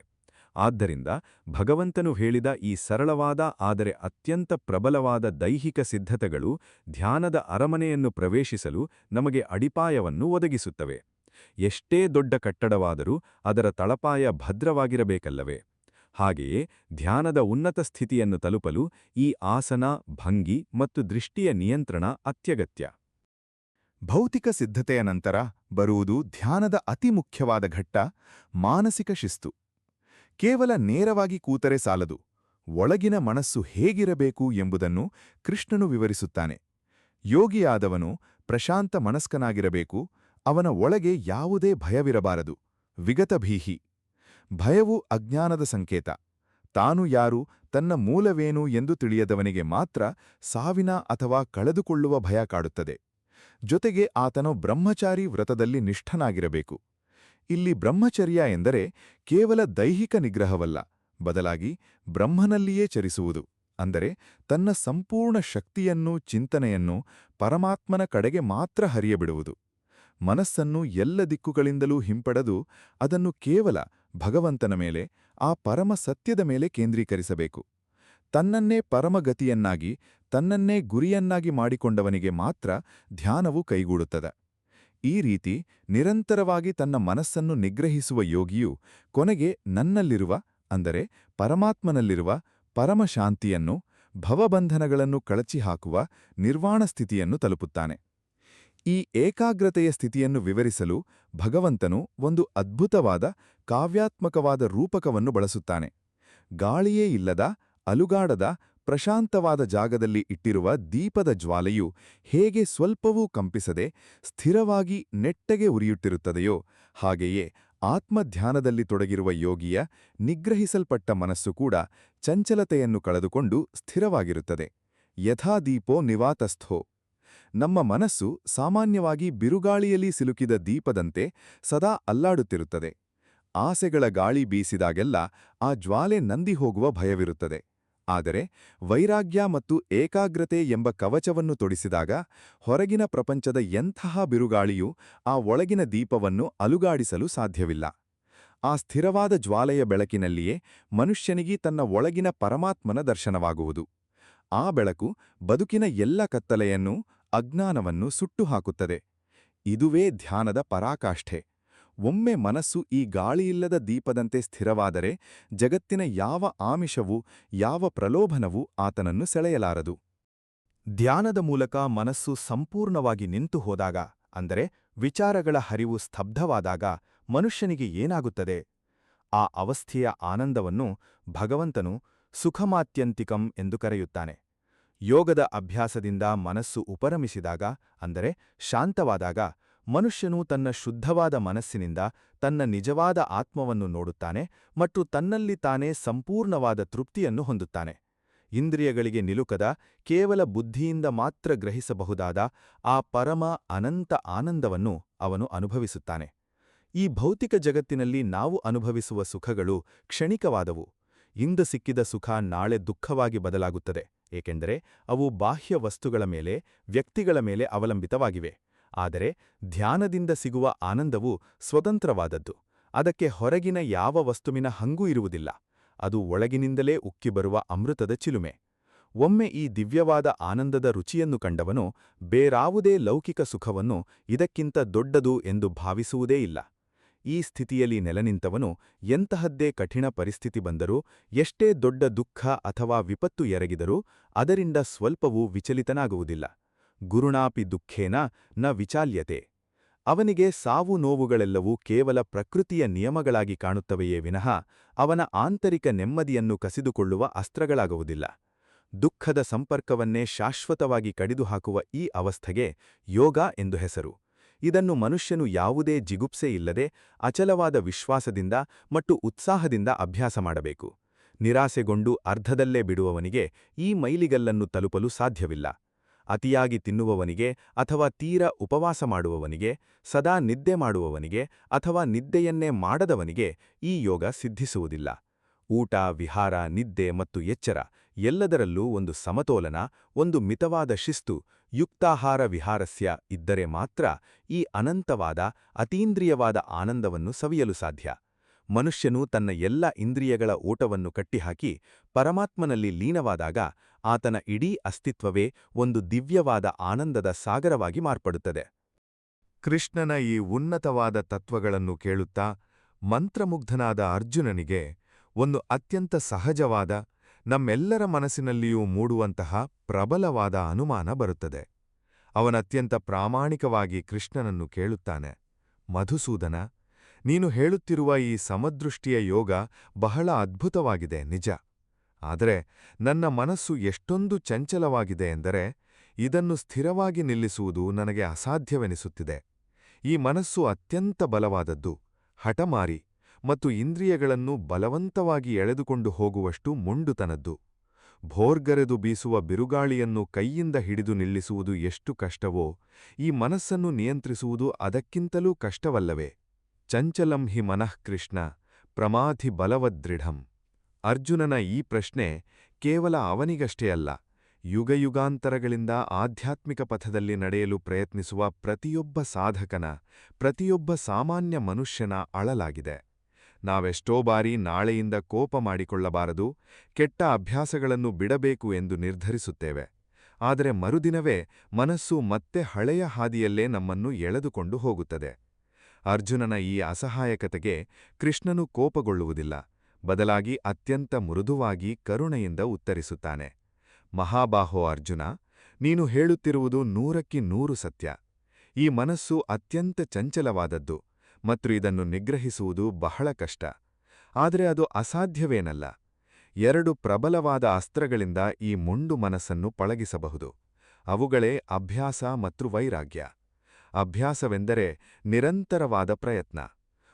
ಆದ್ದರಿಂದ ಭಗವಂತನು ಹೇಳಿದ ಈ ಸರಳವಾದ ಆದರೆ ಅತ್ಯಂತ ಪ್ರಬಲವಾದ ದೈಹಿಕ ಸಿದ್ಧತೆಗಳು ಧ್ಯಾನದ ಅರಮನೆಯನ್ನು ಪ್ರವೇಶಿಸಲು ನಮಗೆ ಅಡಿಪಾಯವನ್ನು ಒದಗಿಸುತ್ತವೆ. ಎಷ್ಟೇ ದೊಡ್ಡ ಕಟ್ಟಡವಾದರೂ ಅದರ ತಳಪಾಯ ಭದ್ರವಾಗಿರಬೇಕಲ್ಲವೇ? ಹಾಗೆಯೇ ಧ್ಯಾನದ ಉನ್ನತ ಸ್ಥಿತಿಯನ್ನು ತಲುಪಲು ಈ ಆಸನ, ಭಂಗಿ ಮತ್ತು ದೃಷ್ಟಿಯ ನಿಯಂತ್ರಣ ಅತ್ಯಗತ್ಯ. ಭೌತಿಕ ಸಿದ್ಧತೆಯ ನಂತರ ಬರುವುದು ಧ್ಯಾನದ ಅತಿ ಮುಖ್ಯವಾದ ಘಟ್ಟ, ಮಾನಸಿಕ ಶಿಸ್ತು. ಕೇವಲ ನೇರವಾಗಿ ಕೂತರೆ ಸಾಲದು. ಒಳಗಿನ ಮನಸ್ಸು ಹೇಗಿರಬೇಕು ಎಂಬುದನ್ನು ಕೃಷ್ಣನು ವಿವರಿಸುತ್ತಾನೆ. ಯೋಗಿಯಾದವನು ಪ್ರಶಾಂತ ಮನಸ್ಕನಾಗಿರಬೇಕು. ಅವನ ಒಳಗೆ ಯಾವುದೇ ಭಯವಿರಬಾರದು. ವಿಗತಭೀಹಿ. ಭಯವು ಅಜ್ಞಾನದ ಸಂಕೇತ. ತಾನು ಯಾರು, ತನ್ನ ಮೂಲವೇನು ಎಂದು ತಿಳಿಯದವನಿಗೆ ಮಾತ್ರ ಸಾವಿನ ಅಥವಾ ಕಳೆದುಕೊಳ್ಳುವ ಭಯ ಕಾಡುತ್ತದೆ. ಜೊತೆಗೆ ಆತನು ಬ್ರಹ್ಮಚಾರಿ ವ್ರತದಲ್ಲಿ ನಿಷ್ಠನಾಗಿರಬೇಕು. ಇಲ್ಲಿ ಬ್ರಹ್ಮಚರ್ಯ ಎಂದರೆ ಕೇವಲ ದೈಹಿಕ ನಿಗ್ರಹವಲ್ಲ, ಬದಲಾಗಿ ಬ್ರಹ್ಮನಲ್ಲಿಯೇ ಚರಿಸುವುದು. ಅಂದರೆ ತನ್ನ ಸಂಪೂರ್ಣ ಶಕ್ತಿಯನ್ನೂ ಚಿಂತನೆಯನ್ನು ಪರಮಾತ್ಮನ ಕಡೆಗೆ ಮಾತ್ರ ಹರಿಯಬಿಡುವುದು. ಮನಸ್ಸನ್ನು ಎಲ್ಲ ದಿಕ್ಕುಗಳಿಂದಲೂ ಹಿಂಪಡೆದು ಅದನ್ನು ಕೇವಲ ಭಗವಂತನ ಮೇಲೆ, ಆ ಪರಮ ಸತ್ಯದ ಮೇಲೆ ಕೇಂದ್ರೀಕರಿಸಬೇಕು. ತನ್ನನ್ನೇ ಪರಮಗತಿಯನ್ನಾಗಿ ತನ್ನನ್ನೇ ಗುರಿಯನ್ನಾಗಿ ಮಾಡಿಕೊಂಡವನಿಗೆ ಮಾತ್ರ ಧ್ಯಾನವು ಕೈಗೂಡುತ್ತದೆ. ಈ ರೀತಿ ನಿರಂತರವಾಗಿ ತನ್ನ ಮನಸ್ಸನ್ನು ನಿಗ್ರಹಿಸುವ ಯೋಗಿಯು ಕೊನೆಗೆ ನನ್ನಲ್ಲಿರುವ ಅಂದರೆ ಪರಮಾತ್ಮನಲ್ಲಿರುವ ಪರಮಶಾಂತಿಯನ್ನು ಭವಬಂಧನಗಳನ್ನು ಕಳಚಿಹಾಕುವ ನಿರ್ವಾಣ ಸ್ಥಿತಿಯನ್ನು ತಲುಪುತ್ತಾನೆ. ಈ ಏಕಾಗ್ರತೆಯ ಸ್ಥಿತಿಯನ್ನು ವಿವರಿಸಲು ಭಗವಂತನು ಒಂದು ಅದ್ಭುತವಾದ ಕಾವ್ಯಾತ್ಮಕವಾದ ರೂಪಕವನ್ನು ಬಳಸುತ್ತಾನೆ. ಗಾಳಿಯೇ ಇಲ್ಲದ ಅಲುಗಾಡದ ಪ್ರಶಾಂತವಾದ ಜಾಗದಲ್ಲಿ ಇಟ್ಟಿರುವ ದೀಪದ ಜ್ವಾಲೆಯು ಹೇಗೆ ಸ್ವಲ್ಪವೂ ಕಂಪಿಸದೆ ಸ್ಥಿರವಾಗಿ ನೆಟ್ಟಗೆ ಉರಿಯುತ್ತಿರುತ್ತದೆಯೋ ಹಾಗೆಯೇ ಆತ್ಮಧ್ಯಾನದಲ್ಲಿ ತೊಡಗಿರುವ ಯೋಗಿಯ ನಿಗ್ರಹಿಸಲ್ಪಟ್ಟ ಮನಸ್ಸು ಕೂಡ ಚಂಚಲತೆಯನ್ನು ಕಳೆದುಕೊಂಡು ಸ್ಥಿರವಾಗಿರುತ್ತದೆ. ಯಥಾ ದೀಪೋ ನಿವಾತಸ್ಥೋ. ನಮ್ಮ ಮನಸ್ಸು ಸಾಮಾನ್ಯವಾಗಿ ಬಿರುಗಾಳಿಯಲ್ಲಿ ಸಿಲುಕಿದ ದೀಪದಂತೆ ಸದಾ ಅಲ್ಲಾಡುತ್ತಿರುತ್ತದೆ. ಆಸೆಗಳ ಗಾಳಿ ಬೀಸಿದಾಗೆಲ್ಲ ಆ ಜ್ವಾಲೆ ನಂದಿ ಹೋಗುವ ಭಯವಿರುತ್ತದೆ. ಆದರೆ ವೈರಾಗ್ಯ ಮತ್ತು ಏಕಾಗ್ರತೆ ಎಂಬ ಕವಚವನ್ನು ತೊಡಿಸಿದಾಗ ಹೊರಗಿನ ಪ್ರಪಂಚದ ಎಂತಹ ಬಿರುಗಾಳಿಯೂ ಆ ಒಳಗಿನ ದೀಪವನ್ನು ಅಲುಗಾಡಿಸಲು ಸಾಧ್ಯವಿಲ್ಲ. ಆ ಸ್ಥಿರವಾದ ಜ್ವಾಲೆಯ ಬೆಳಕಿನಲ್ಲಿಯೇ ಮನುಷ್ಯನಿಗೆ ತನ್ನ ಒಳಗಿನ ಪರಮಾತ್ಮನ ದರ್ಶನವಾಗುವುದು. ಆ ಬೆಳಕು ಬದುಕಿನ ಎಲ್ಲ ಕತ್ತಲೆಯನ್ನೂ ಅಜ್ಞಾನವನ್ನು ಸುಟ್ಟುಹಾಕುತ್ತದೆ. ಇದುವೇ ಧ್ಯಾನದ ಪರಾಕಾಷ್ಠೆ. ಒಮ್ಮೆ ಮನಸ್ಸು ಈ ಗಾಳಿಯಿಲ್ಲದ ದೀಪದಂತೆ ಸ್ಥಿರವಾದರೆ ಜಗತ್ತಿನ ಯಾವ ಆಮಿಷವೂ ಯಾವ ಪ್ರಲೋಭನವೂ ಆತನನ್ನು ಸೆಳೆಯಲಾರದು. ಧ್ಯಾನದ ಮೂಲಕ ಮನಸ್ಸು ಸಂಪೂರ್ಣವಾಗಿ ನಿಂತು ಹೋದಾಗ, ಅಂದರೆ ವಿಚಾರಗಳ ಹರಿವು ಸ್ತಬ್ಧವಾದಾಗ ಮನುಷ್ಯನಿಗೆ ಏನಾಗುತ್ತದೆ? ಆ ಅವಸ್ಥೆಯ ಆನಂದವನ್ನು ಭಗವಂತನು ಸುಖಮಾತ್ಯಂತಿಕಂ ಎಂದು ಕರೆಯುತ್ತಾನೆ. ಯೋಗದ ಅಭ್ಯಾಸದಿಂದ ಮನಸ್ಸು ಉಪರಮಿಸಿದಾಗ, ಅಂದರೆ ಶಾಂತವಾದಾಗ, ಮನುಷ್ಯನು ತನ್ನ ಶುದ್ಧವಾದ ಮನಸ್ಸಿನಿಂದ ತನ್ನ ನಿಜವಾದ ಆತ್ಮವನ್ನು ನೋಡುತ್ತಾನೆ ಮತ್ತು ತನ್ನಲ್ಲಿ ತಾನೇ ಸಂಪೂರ್ಣವಾದ ತೃಪ್ತಿಯನ್ನು ಹೊಂದುತ್ತಾನೆ. ಇಂದ್ರಿಯಗಳಿಗೆ ನಿಲುಕದ, ಕೇವಲ ಬುದ್ಧಿಯಿಂದ ಮಾತ್ರ ಗ್ರಹಿಸಬಹುದಾದ ಆ ಪರಮ ಅನಂತ ಆನಂದವನ್ನು ಅವನು ಅನುಭವಿಸುತ್ತಾನೆ. ಈ ಭೌತಿಕ ಜಗತ್ತಿನಲ್ಲಿ ನಾವು ಅನುಭವಿಸುವ ಸುಖಗಳು ಕ್ಷಣಿಕವಾದವು. ಇಂದು ಸಿಕ್ಕಿದ ಸುಖ ನಾಳೆ ದುಃಖವಾಗಿ ಬದಲಾಗುತ್ತದೆ, ಏಕೆಂದರೆ ಅವು ಬಾಹ್ಯ ವಸ್ತುಗಳ ಮೇಲೆ, ವ್ಯಕ್ತಿಗಳ ಮೇಲೆ ಅವಲಂಬಿತವಾಗಿವೆ. ಆದರೆ ಧ್ಯಾನದಿಂದ ಸಿಗುವ ಆನಂದವು ಸ್ವತಂತ್ರವಾದದ್ದು. ಅದಕ್ಕೆ ಹೊರಗಿನ ಯಾವ ವಸ್ತುವಿನ ಹಂಗೂ ಇರುವುದಿಲ್ಲ. ಅದು ಒಳಗಿನಿಂದಲೇ ಉಕ್ಕಿಬರುವ ಅಮೃತದ ಚಿಲುಮೆ. ಒಮ್ಮೆ ಈ ದಿವ್ಯವಾದ ಆನಂದದ ರುಚಿಯನ್ನು ಕಂಡವನು ಬೇರಾವುದೇ ಲೌಕಿಕ ಸುಖವನ್ನು ಇದಕ್ಕಿಂತ ದೊಡ್ಡದು ಎಂದು ಭಾವಿಸುವುದೇ ಇಲ್ಲ. ಈ ಸ್ಥಿತಿಯಲ್ಲಿ ನೆಲೆನಿಂತವನು ಎಂತಹದ್ದೇ ಕಠಿಣ ಪರಿಸ್ಥಿತಿ ಬಂದರೂ, ಎಷ್ಟೇ ದೊಡ್ಡ ದುಃಖ ಅಥವಾ ವಿಪತ್ತು ಎರಗಿದರೂ ಅದರಿಂದ ಸ್ವಲ್ಪವೂ ವಿಚಲಿತನಾಗುವುದಿಲ್ಲ. ಗುರುಣಾಪಿ ದುಃಖೇನ ನ ವಿಚಾಲ್ಯತೆ. ಅವನಿಗೆ ಸಾವು ನೋವುಗಳೆಲ್ಲವೂ ಕೇವಲ ಪ್ರಕೃತಿಯ ನಿಯಮಗಳಾಗಿ ಕಾಣುತ್ತವೆಯೇ ವಿನಃ ಅವನ ಆಂತರಿಕ ನೆಮ್ಮದಿಯನ್ನು ಕಸಿದುಕೊಳ್ಳುವ ಅಸ್ತ್ರಗಳಾಗುವುದಿಲ್ಲ. ದುಃಖದ ಸಂಪರ್ಕವನ್ನೇ ಶಾಶ್ವತವಾಗಿ ಕಡಿದುಹಾಕುವ ಈ ಅವಸ್ಥೆಗೆ ಯೋಗ ಎಂದು ಹೆಸರು. ಇದನ್ನು ಮನುಷ್ಯನು ಯಾವುದೇ ಜಿಗುಪ್ಸೆ ಇಲ್ಲದೆ ಅಚಲವಾದ ವಿಶ್ವಾಸದಿಂದ ಮತ್ತು ಉತ್ಸಾಹದಿಂದ ಅಭ್ಯಾಸ ಮಾಡಬೇಕು. ನಿರಾಸೆಗೊಂಡು ಅರ್ಧದಲ್ಲೇ ಬಿಡುವವನಿಗೆ ಈ ಮೈಲಿಗಲ್ಲನ್ನು ತಲುಪಲು ಸಾಧ್ಯವಿಲ್ಲ. ಅತಿಯಾಗಿ ತಿನ್ನುವವನಿಗೆ ಅಥವಾ ತೀರ ಉಪವಾಸ ಮಾಡುವವನಿಗೆ, ಸದಾ ನಿದ್ದೆ ಮಾಡುವವನಿಗೆ ಅಥವಾ ನಿದ್ದೆಯನ್ನೇ ಮಾಡದವನಿಗೆ ಈ ಯೋಗ ಸಿದ್ಧಿಸುವುದಿಲ್ಲ. ಊಟ, ವಿಹಾರ, ನಿದ್ದೆ ಮತ್ತು ಎಚ್ಚರ ಎಲ್ಲದರಲ್ಲೂ ಒಂದು ಸಮತೋಲನ, ಒಂದು ಮಿತವಾದ ಶಿಸ್ತು, ಯುಕ್ತಾಹಾರ ವಿಹಾರಸ್ಯ ಇದ್ದರೆ ಮಾತ್ರ ಈ ಅನಂತವಾದ ಅತೀಂದ್ರಿಯವಾದ ಆನಂದವನ್ನು ಸವಿಯಲು ಸಾಧ್ಯ. ಮನುಷ್ಯನು ತನ್ನ ಎಲ್ಲ ಇಂದ್ರಿಯಗಳ ಓಟವನ್ನು ಕಟ್ಟಿಹಾಕಿ ಪರಮಾತ್ಮನಲ್ಲಿ ಲೀನವಾದಾಗ ಆತನ ಇಡೀ ಅಸ್ತಿತ್ವವೇ ಒಂದು ದಿವ್ಯವಾದ ಆನಂದದ ಸಾಗರವಾಗಿ ಮಾರ್ಪಡುತ್ತದೆ. ಕೃಷ್ಣನ ಈ ಉನ್ನತವಾದ ತತ್ವಗಳನ್ನು ಕೇಳುತ್ತಾ ಮಂತ್ರಮುಗ್ಧನಾದ ಅರ್ಜುನನಿಗೆ ಒಂದು ಅತ್ಯಂತ ಸಹಜವಾದ, ನಮ್ಮೆಲ್ಲರ ಮನಸ್ಸಿನಲ್ಲಿಯೂ ಮೂಡುವಂತಹ ಪ್ರಬಲವಾದ ಅನುಮಾನ ಬರುತ್ತದೆ. ಅವನತ್ಯಂತ ಪ್ರಾಮಾಣಿಕವಾಗಿ ಕೃಷ್ಣನನ್ನು ಕೇಳುತ್ತಾನೆ, ಮಧುಸೂದನ, ನೀನು ಹೇಳುತ್ತಿರುವ ಈ ಸಮದೃಷ್ಟಿಯ ಯೋಗ ಬಹಳ ಅದ್ಭುತವಾಗಿದೆ, ನಿಜ. ಆದರೆ ನನ್ನ ಮನಸ್ಸು ಎಷ್ಟೊಂದು ಚಂಚಲವಾಗಿದೆ ಎಂದರೆ ಇದನ್ನು ಸ್ಥಿರವಾಗಿ ನಿಲ್ಲಿಸುವುದು ನನಗೆ ಅಸಾಧ್ಯವೆನಿಸುತ್ತಿದೆ. ಈ ಮನಸ್ಸು ಅತ್ಯಂತ ಬಲವಾದದ್ದು, ಹಠಮಾರಿ ಮತ್ತು ಇಂದ್ರಿಯಗಳನ್ನು ಬಲವಂತವಾಗಿ ಎಳೆದುಕೊಂಡು ಹೋಗುವಷ್ಟು ಮೊಂಡುತನದ್ದು. ಭೋರ್ಗರೆದು ಬೀಸುವ ಬಿರುಗಾಳಿಯನ್ನು ಕೈಯಿಂದ ಹಿಡಿದು ನಿಲ್ಲಿಸುವುದು ಎಷ್ಟು ಕಷ್ಟವೋ, ಈ ಮನಸ್ಸನ್ನು ನಿಯಂತ್ರಿಸುವುದು ಅದಕ್ಕಿಂತಲೂ ಕಷ್ಟವಲ್ಲವೇ? ಚಂಚಲಂ ಹಿ ಮನಃ ಕೃಷ್ಣ ಪ್ರಮಾಧಿ ಬಲವದೃಢಂ. ಅರ್ಜುನನ ಈ ಪ್ರಶ್ನೆ ಕೇವಲ ಅವನಿಗಷ್ಟೇ ಅಲ್ಲ, ಯುಗಯುಗಾಂತರಗಳಿಂದ ಆಧ್ಯಾತ್ಮಿಕ ಪಥದಲ್ಲಿ ನಡೆಯಲು ಪ್ರಯತ್ನಿಸುವ ಪ್ರತಿಯೊಬ್ಬ ಸಾಧಕನ, ಪ್ರತಿಯೊಬ್ಬ ಸಾಮಾನ್ಯ ಮನುಷ್ಯನ ಅಳಲಾಗಿದೆ. ನಾವೆಷ್ಟೋ ಬಾರಿ ನಾಳೆಯಿಂದ ಕೋಪ ಮಾಡಿಕೊಳ್ಳಬಾರದು, ಕೆಟ್ಟ ಅಭ್ಯಾಸಗಳನ್ನು ಬಿಡಬೇಕು ಎಂದು ನಿರ್ಧರಿಸುತ್ತೇವೆ. ಆದರೆ ಮರುದಿನವೇ ಮನಸ್ಸು ಮತ್ತೆ ಹಳೆಯ ಹಾದಿಯಲ್ಲೇ ನಮ್ಮನ್ನು ಎಳೆದುಕೊಂಡು ಹೋಗುತ್ತದೆ. ಅರ್ಜುನನ ಈ ಅಸಹಾಯಕತೆಗೆ ಕೃಷ್ಣನು ಕೋಪಗೊಳ್ಳುವುದಿಲ್ಲ, ಬದಲಾಗಿ ಅತ್ಯಂತ ಮೃದುವಾಗಿ ಕರುಣೆಯಿಂದ ಉತ್ತರಿಸುತ್ತಾನೆ. ಮಹಾಬಾಹೋ ಅರ್ಜುನ, ನೀನು ಹೇಳುತ್ತಿರುವುದು 100ಕ್ಕೆ 100 ಸತ್ಯ. ಈ ಮನಸ್ಸು ಅತ್ಯಂತ ಚಂಚಲವಾದದ್ದು ಮತ್ತು ಇದನ್ನು ನಿಗ್ರಹಿಸುವುದು ಬಹಳ ಕಷ್ಟ. ಆದರೆ ಅದು ಅಸಾಧ್ಯವೇನಲ್ಲ. 2 ಪ್ರಬಲವಾದ ಅಸ್ತ್ರಗಳಿಂದ ಈ ಮೊಂಡು ಮನಸ್ಸನ್ನು ಪಳಗಿಸಬಹುದು. ಅವುಗಳೇ ಅಭ್ಯಾಸ ಮತ್ತು ವೈರಾಗ್ಯ. ಅಭ್ಯಾಸವೆಂದರೆ ನಿರಂತರವಾದ ಪ್ರಯತ್ನ.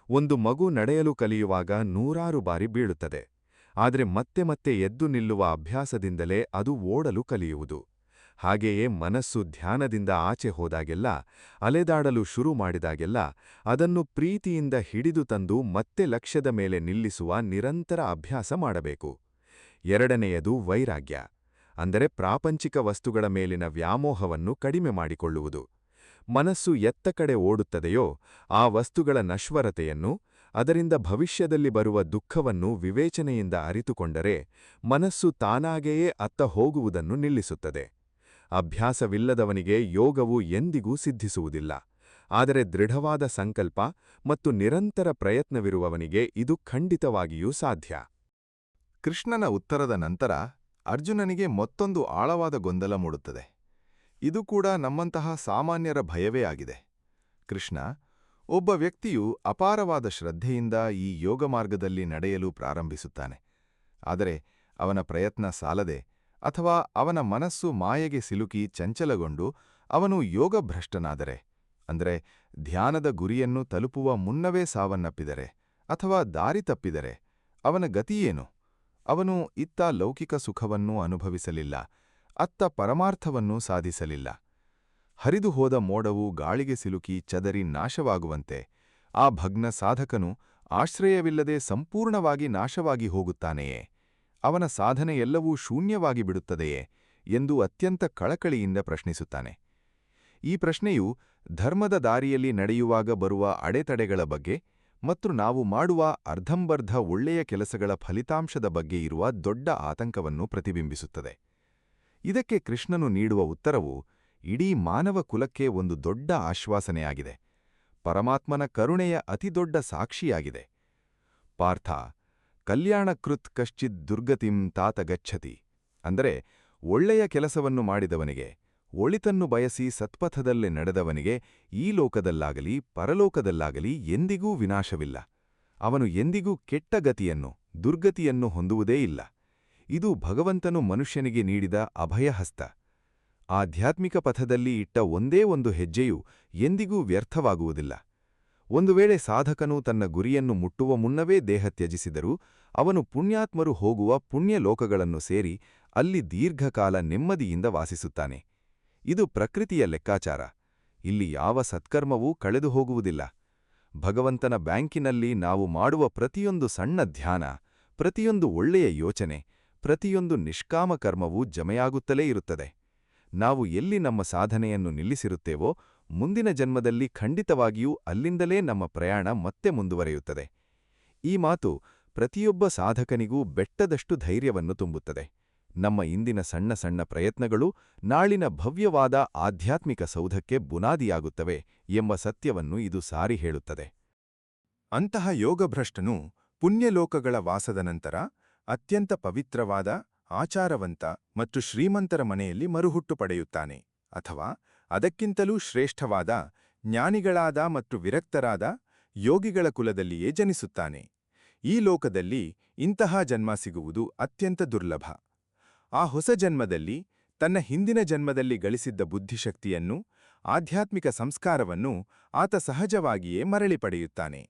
ಒಂದು ಮಗು ನಡೆಯಲು ಕಲಿಯುವಾಗ 100 ಬಾರಿ ಬೀಳುತ್ತದೆ. ಆದರೆ ಮತ್ತೆ ಮತ್ತೆ ಎದ್ದು ನಿಲ್ಲುವ ಅಭ್ಯಾಸದಿಂದಲೇ ಅದು ಓಡಲು ಕಲಿಯುವುದು. ಹಾಗೆಯೇ ಮನಸ್ಸು ಧ್ಯಾನದಿಂದ ಆಚೆ ಹೋದಾಗೆಲ್ಲ, ಅಲೆದಾಡಲು ಶುರು ಮಾಡಿದಾಗೆಲ್ಲ, ಅದನ್ನು ಪ್ರೀತಿಯಿಂದ ಹಿಡಿದು ತಂದು ಮತ್ತೆ ಲಕ್ಷ್ಯದ ಮೇಲೆ ನಿಲ್ಲಿಸುವ ನಿರಂತರ ಅಭ್ಯಾಸ ಮಾಡಬೇಕು. 2ನೆಯದು ವೈರಾಗ್ಯ, ಅಂದರೆ ಪ್ರಾಪಂಚಿಕ ವಸ್ತುಗಳ ಮೇಲಿನ ವ್ಯಾಮೋಹವನ್ನು ಕಡಿಮೆ ಮಾಡಿಕೊಳ್ಳುವುದು. ಮನಸ್ಸು ಎತ್ತ ಕಡೆ ಓಡುತ್ತದೆಯೋ ಆ ವಸ್ತುಗಳ ನಶ್ವರತೆಯನ್ನು, ಅದರಿಂದ ಭವಿಷ್ಯದಲ್ಲಿ ಬರುವ ದುಃಖವನ್ನು ವಿವೇಚನೆಯಿಂದ ಅರಿತುಕೊಂಡರೆ ಮನಸ್ಸು ತಾನಾಗೆಯೇ ಅತ್ತ ಹೋಗುವುದನ್ನು ನಿಲ್ಲಿಸುತ್ತದೆ. ಅಭ್ಯಾಸವಿಲ್ಲದವನಿಗೆ ಯೋಗವು ಎಂದಿಗೂ ಸಿದ್ಧಿಸುವುದಿಲ್ಲ. ಆದರೆ ದೃಢವಾದ ಸಂಕಲ್ಪ ಮತ್ತು ನಿರಂತರ ಪ್ರಯತ್ನವಿರುವವನಿಗೆ ಇದು ಖಂಡಿತವಾಗಿಯೂ ಸಾಧ್ಯ. ಕೃಷ್ಣನ ಉತ್ತರದ ನಂತರ ಅರ್ಜುನನಿಗೆ ಮತ್ತೊಂದು ಆಳವಾದ ಗೊಂದಲ ಮೂಡುತ್ತದೆ. ಇದು ಕೂಡ ನಮ್ಮಂತಹ ಸಾಮಾನ್ಯರ ಭಯವೇ ಆಗಿದೆ. ಕೃಷ್ಣ, ಒಬ್ಬ ವ್ಯಕ್ತಿಯು ಅಪಾರವಾದ ಶ್ರದ್ಧೆಯಿಂದ ಈ ಯೋಗ ಮಾರ್ಗದಲ್ಲಿ ನಡೆಯಲು ಪ್ರಾರಂಭಿಸುತ್ತಾನೆ. ಆದರೆ ಅವನ ಪ್ರಯತ್ನ ಸಾಲದೆ, ಅಥವಾ ಅವನ ಮನಸ್ಸು ಮಾಯೆಗೆ ಸಿಲುಕಿ ಚಂಚಲಗೊಂಡು ಅವನು ಯೋಗಭ್ರಷ್ಟನಾದರೆ, ಅಂದರೆ ಧ್ಯಾನದ ಗುರಿಯನ್ನು ತಲುಪುವ ಮುನ್ನವೇ ಸಾವನ್ನಪ್ಪಿದರೆ ಅಥವಾ ದಾರಿ ತಪ್ಪಿದರೆ ಅವನ ಗತಿಯೇನು? ಅವನು ಇತ್ತ ಲೌಕಿಕ ಸುಖವನ್ನೂ ಅನುಭವಿಸಲಿಲ್ಲ, ಅತ್ತ ಪರಮಾರ್ಥವನ್ನೂ ಸಾಧಿಸಲಿಲ್ಲ. ಹರಿದು ಹೋದ ಮೋಡವು ಗಾಳಿಗೆ ಸಿಲುಕಿ ಚದರಿ ನಾಶವಾಗುವಂತೆ ಆ ಭಗ್ನ ಸಾಧಕನು ಆಶ್ರಯವಿಲ್ಲದೆ ಸಂಪೂರ್ಣವಾಗಿ ನಾಶವಾಗಿ ಹೋಗುತ್ತಾನೆಯೇ? ಅವನ ಸಾಧನೆಯೆಲ್ಲವೂ ಶೂನ್ಯವಾಗಿ ಬಿಡುತ್ತದೆಯೇ ಎಂದು ಅತ್ಯಂತ ಕಳಕಳಿಯಿಂದ ಪ್ರಶ್ನಿಸುತ್ತಾನೆ. ಈ ಪ್ರಶ್ನೆಯು ಧರ್ಮದ ದಾರಿಯಲ್ಲಿ ನಡೆಯುವಾಗ ಬರುವ ಅಡೆತಡೆಗಳ ಬಗ್ಗೆ ಮತ್ತು ನಾವು ಮಾಡುವ ಅರ್ಧಂಬರ್ಧ ಒಳ್ಳೆಯ ಕೆಲಸಗಳ ಫಲಿತಾಂಶದ ಬಗ್ಗೆ ಇರುವ ದೊಡ್ಡ ಆತಂಕವನ್ನು ಪ್ರತಿಬಿಂಬಿಸುತ್ತದೆ. ಇದಕ್ಕೆ ಕೃಷ್ಣನು ನೀಡುವ ಉತ್ತರವು ಇಡೀ ಮಾನವ ಕುಲಕ್ಕೆ ಒಂದು ದೊಡ್ಡ ಆಶ್ವಾಸನೆಯಾಗಿದೆ, ಪರಮಾತ್ಮನ ಕರುಣೆಯ ಅತಿದೊಡ್ಡ ಸಾಕ್ಷಿಯಾಗಿದೆ. ಪಾರ್ಥ, ಕಲ್ಯಾಣಕೃತ್ ಕಶ್ಚಿತ್ ದುರ್ಗತಿಂ ತಾತ ಗಚ್ಚತಿ. ಅಂದರೆ ಒಳ್ಳೆಯ ಕೆಲಸವನ್ನು ಮಾಡಿದವನಿಗೆ, ಒಳಿತನ್ನು ಬಯಸಿ ಸತ್ಪಥದಲ್ಲಿ ನಡೆದವನಿಗೆ ಈ ಲೋಕದಲ್ಲಾಗಲಿ ಪರಲೋಕದಲ್ಲಾಗಲಿ ಎಂದಿಗೂ ವಿನಾಶವಿಲ್ಲ. ಅವನು ಎಂದಿಗೂ ಕೆಟ್ಟ ಗತಿಯನ್ನು, ದುರ್ಗತಿಯನ್ನು ಹೊಂದುವುದೇ ಇಲ್ಲ. ಇದು ಭಗವಂತನು ಮನುಷ್ಯನಿಗೆ ನೀಡಿದ ಅಭಯಹಸ್ತ. ಆಧ್ಯಾತ್ಮಿಕ ಪಥದಲ್ಲಿ ಇಟ್ಟ ಒಂದೇ ಒಂದು ಹೆಜ್ಜೆಯು ಎಂದಿಗೂ ವ್ಯರ್ಥವಾಗುವುದಿಲ್ಲ. ಒಂದು ವೇಳೆ ಸಾಧಕನು ತನ್ನ ಗುರಿಯನ್ನು ಮುಟ್ಟುವ ಮುನ್ನವೇ ದೇಹ ತ್ಯಜಿಸಿದರೂ ಅವನು ಪುಣ್ಯಾತ್ಮರು ಹೋಗುವ ಪುಣ್ಯಲೋಕಗಳನ್ನು ಸೇರಿ ಅಲ್ಲಿ ದೀರ್ಘಕಾಲ ನೆಮ್ಮದಿಯಿಂದ ವಾಸಿಸುತ್ತಾನೆ. ಇದು ಪ್ರಕೃತಿಯ ಲೆಕ್ಕಾಚಾರ. ಇಲ್ಲಿ ಯಾವ ಸತ್ಕರ್ಮವೂ ಕಳೆದು ಹೋಗುವುದಿಲ್ಲ. ಭಗವಂತನ ಬ್ಯಾಂಕಿನಲ್ಲಿ ನಾವು ಮಾಡುವ ಪ್ರತಿಯೊಂದು ಸಣ್ಣ ಧ್ಯಾನ, ಪ್ರತಿಯೊಂದು ಒಳ್ಳೆಯ ಯೋಚನೆ, ಪ್ರತಿಯೊಂದು ನಿಷ್ಕಾಮ ಕರ್ಮವೂ ಜಮೆಯಾಗುತ್ತಲೇ ಇರುತ್ತದೆ. ನಾವು ಎಲ್ಲಿ ನಮ್ಮ ಸಾಧನೆಯನ್ನು ನಿಲ್ಲಿಸಿರುತ್ತೇವೋ ಮುಂದಿನ ಜನ್ಮದಲ್ಲಿ ಖಂಡಿತವಾಗಿಯೂ ಅಲ್ಲಿಂದಲೇ ನಮ್ಮ ಪ್ರಯಾಣ ಮತ್ತೆ ಮುಂದುವರೆಯುತ್ತದೆ. ಈ ಮಾತು ಪ್ರತಿಯೊಬ್ಬ ಸಾಧಕನಿಗೂ ಬೆಟ್ಟದಷ್ಟು ಧೈರ್ಯವನ್ನು ತುಂಬುತ್ತದೆ. ನಮ್ಮ ಇಂದಿನ ಸಣ್ಣ ಸಣ್ಣ ಪ್ರಯತ್ನಗಳು ನಾಳಿನ ಭವ್ಯವಾದ ಆಧ್ಯಾತ್ಮಿಕ ಸೌಧಕ್ಕೆ ಬುನಾದಿಯಾಗುತ್ತವೆ ಎಂಬ ಸತ್ಯವನ್ನು ಇದು ಸಾರಿ ಹೇಳುತ್ತದೆ. ಅಂತಹ ಯೋಗಭ್ರಷ್ಟನು ಪುಣ್ಯಲೋಕಗಳ ವಾಸದ ನಂತರ ಅತ್ಯಂತ ಪವಿತ್ರವಾದ, ಆಚಾರವಂತ ಮತ್ತು ಶ್ರೀಮಂತರ ಮನೆಯಲ್ಲಿ ಮರುಹುಟ್ಟು ಪಡೆಯುತ್ತಾನೆ, ಅಥವಾ ಅದಕ್ಕಿಂತಲೂ ಶ್ರೇಷ್ಠವಾದ, ಜ್ಞಾನಿಗಳಾದ ಮತ್ತು ವಿರಕ್ತರಾದ ಯೋಗಿಗಳ ಕುಲದಲ್ಲಿಯೇ ಜನಿಸುತ್ತಾನೆ. ಈ ಲೋಕದಲ್ಲಿ ಇಂತಹ ಜನ್ಮ ಸಿಗುವುದು ಅತ್ಯಂತ ದುರ್ಲಭ. ಆ ಹೊಸ ಜನ್ಮದಲ್ಲಿ ತನ್ನ ಹಿಂದಿನ ಜನ್ಮದಲ್ಲಿ ಗಳಿಸಿದ್ದ ಬುದ್ಧಿಶಕ್ತಿಯನ್ನು, ಆಧ್ಯಾತ್ಮಿಕ ಸಂಸ್ಕಾರವನ್ನು ಆತ ಸಹಜವಾಗಿಯೇ ಮರಳಿ ಪಡೆಯುತ್ತಾನೆ.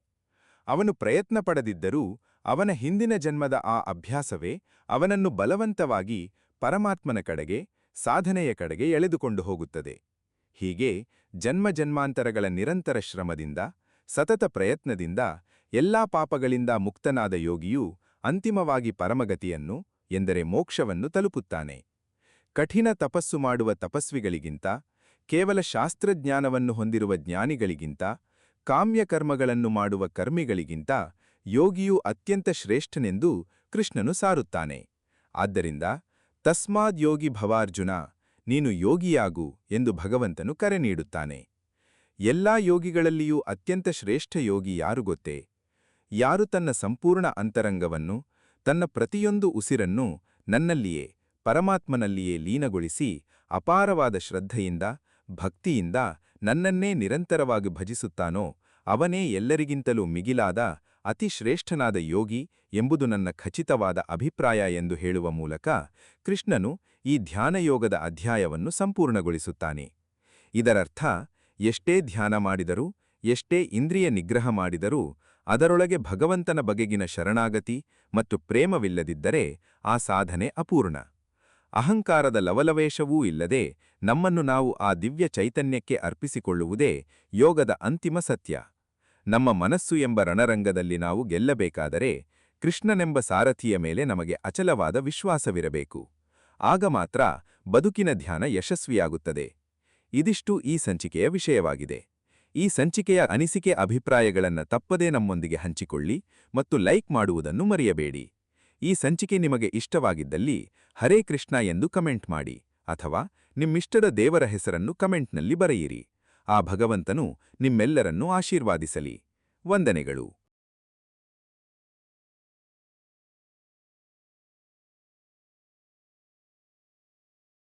ಅವನು ಪ್ರಯತ್ನ ಪಡದಿದ್ದರೂ ಅವನ ಹಿಂದಿನ ಜನ್ಮದ ಆ ಅಭ್ಯಾಸವೇ ಅವನನ್ನು ಬಲವಂತವಾಗಿ ಪರಮಾತ್ಮನ ಕಡೆಗೆ, ಸಾಧನೆಯ ಕಡೆಗೆ ಎಳೆದುಕೊಂಡು ಹೋಗುತ್ತದೆ. ಹೀಗೆ ಜನ್ಮಜನ್ಮಾಂತರಗಳ ನಿರಂತರ ಶ್ರಮದಿಂದ, ಸತತ ಪ್ರಯತ್ನದಿಂದ ಎಲ್ಲಾ ಪಾಪಗಳಿಂದ ಮುಕ್ತನಾದ ಯೋಗಿಯು ಅಂತಿಮವಾಗಿ ಪರಮಗತಿಯನ್ನು, ಎಂದರೆ ಮೋಕ್ಷವನ್ನು ತಲುಪುತ್ತಾನೆ. ಕಠಿಣ ತಪಸ್ಸು ಮಾಡುವ ತಪಸ್ವಿಗಳಿಗಿಂತ, ಕೇವಲ ಶಾಸ್ತ್ರಜ್ಞಾನವನ್ನು ಹೊಂದಿರುವ ಜ್ಞಾನಿಗಳಿಗಿಂತ, ಕಾಮ್ಯಕರ್ಮಗಳನ್ನು ಮಾಡುವ ಕರ್ಮಿಗಳಿಗಿಂತ ಯೋಗಿಯು ಅತ್ಯಂತ ಶ್ರೇಷ್ಠನೆಂದು ಕೃಷ್ಣನು ಸಾರುತ್ತಾನೆ. ಆದ್ದರಿಂದ ತಸ್ಮಾದ್ ಯೋಗಿ ಭವಾರ್ಜುನ, ನೀನು ಯೋಗಿಯಾಗು ಎಂದು ಭಗವಂತನು ಕರೆ ನೀಡುತ್ತಾನೆ. ಎಲ್ಲಾ ಯೋಗಿಗಳಲ್ಲಿಯೂ ಅತ್ಯಂತ ಶ್ರೇಷ್ಠ ಯೋಗಿ ಯಾರು ಗೊತ್ತೇ? ಯಾರು ತನ್ನ ಸಂಪೂರ್ಣ ಅಂತರಂಗವನ್ನು, ತನ್ನ ಪ್ರತಿಯೊಂದು ಉಸಿರನ್ನೂ ನನ್ನಲ್ಲಿಯೇ, ಪರಮಾತ್ಮನಲ್ಲಿಯೇ ಲೀನಗೊಳಿಸಿ ಅಪಾರವಾದ ಶ್ರದ್ಧೆಯಿಂದ, ಭಕ್ತಿಯಿಂದ ನನ್ನನ್ನೇ ನಿರಂತರವಾಗಿ ಭಜಿಸುತ್ತಾನೋ ಅವನೇ ಎಲ್ಲರಿಗಿಂತಲೂ ಮಿಗಿಲಾದ ಅತಿ ಶ್ರೇಷ್ಠನಾದ ಯೋಗಿ ಎಂಬುದು ನನ್ನ ಖಚಿತವಾದ ಅಭಿಪ್ರಾಯ ಎಂದು ಹೇಳುವ ಮೂಲಕ ಕೃಷ್ಣನು ಈ ಧ್ಯಾನಯೋಗದ ಅಧ್ಯಾಯವನ್ನು ಸಂಪೂರ್ಣಗೊಳಿಸುತ್ತಾನೆ. ಇದರರ್ಥ ಎಷ್ಟೇ ಧ್ಯಾನ ಮಾಡಿದರೂ, ಎಷ್ಟೇ ಇಂದ್ರಿಯ ನಿಗ್ರಹ ಮಾಡಿದರೂ ಅದರೊಳಗೆ ಭಗವಂತನ ಬಗೆಗಿನ ಶರಣಾಗತಿ ಮತ್ತು ಪ್ರೇಮವಿಲ್ಲದಿದ್ದರೆ ಆ ಸಾಧನೆ ಅಪೂರ್ಣ. ಅಹಂಕಾರದ ಲವಲವೇಶವೂ ಇಲ್ಲದೆ ನಮ್ಮನ್ನು ನಾವು ಆ ದಿವ್ಯ ಚೈತನ್ಯಕ್ಕೆ ಅರ್ಪಿಸಿಕೊಳ್ಳುವುದೇ ಯೋಗದ ಅಂತಿಮ ಸತ್ಯ. ನಮ್ಮ ಮನಸ್ಸು ಎಂಬ ರಣರಂಗದಲ್ಲಿ ನಾವು ಗೆಲ್ಲಬೇಕಾದರೆ ಕೃಷ್ಣನೆಂಬ ಸಾರಥಿಯ ಮೇಲೆ ನಮಗೆ ಅಚಲವಾದ ವಿಶ್ವಾಸವಿರಬೇಕು. ಆಗ ಮಾತ್ರ ಬದುಕಿನ ಧ್ಯಾನ ಯಶಸ್ವಿಯಾಗುತ್ತದೆ. ಇದಿಷ್ಟು ಈ ಸಂಚಿಕೆಯ ವಿಷಯವಾಗಿದೆ. ಈ ಸಂಚಿಕೆಯ ಅನಿಸಿಕೆ ಅಭಿಪ್ರಾಯಗಳನ್ನು ತಪ್ಪದೇ ನಮ್ಮೊಂದಿಗೆ ಹಂಚಿಕೊಳ್ಳಿ ಮತ್ತು ಲೈಕ್ ಮಾಡುವುದನ್ನು ಮರೆಯಬೇಡಿ. ಈ ಸಂಚಿಕೆ ನಿಮಗೆ ಇಷ್ಟವಾಗಿದ್ದಲ್ಲಿ ಹರೇ ಕೃಷ್ಣ ಎಂದು ಕಮೆಂಟ್ ಮಾಡಿ ಅಥವಾ ನಿಮ್ಮಿಷ್ಟದ ದೇವರ ಹೆಸರನ್ನು ಕಮೆಂಟ್ನಲ್ಲಿ ಬರೆಯಿರಿ. ಆ ಭಗವಂತನು ನಿಮ್ಮೆಲ್ಲರನ್ನೂ ಆಶೀರ್ವಾದಿಸಲಿ. ವಂದನೆಗಳು.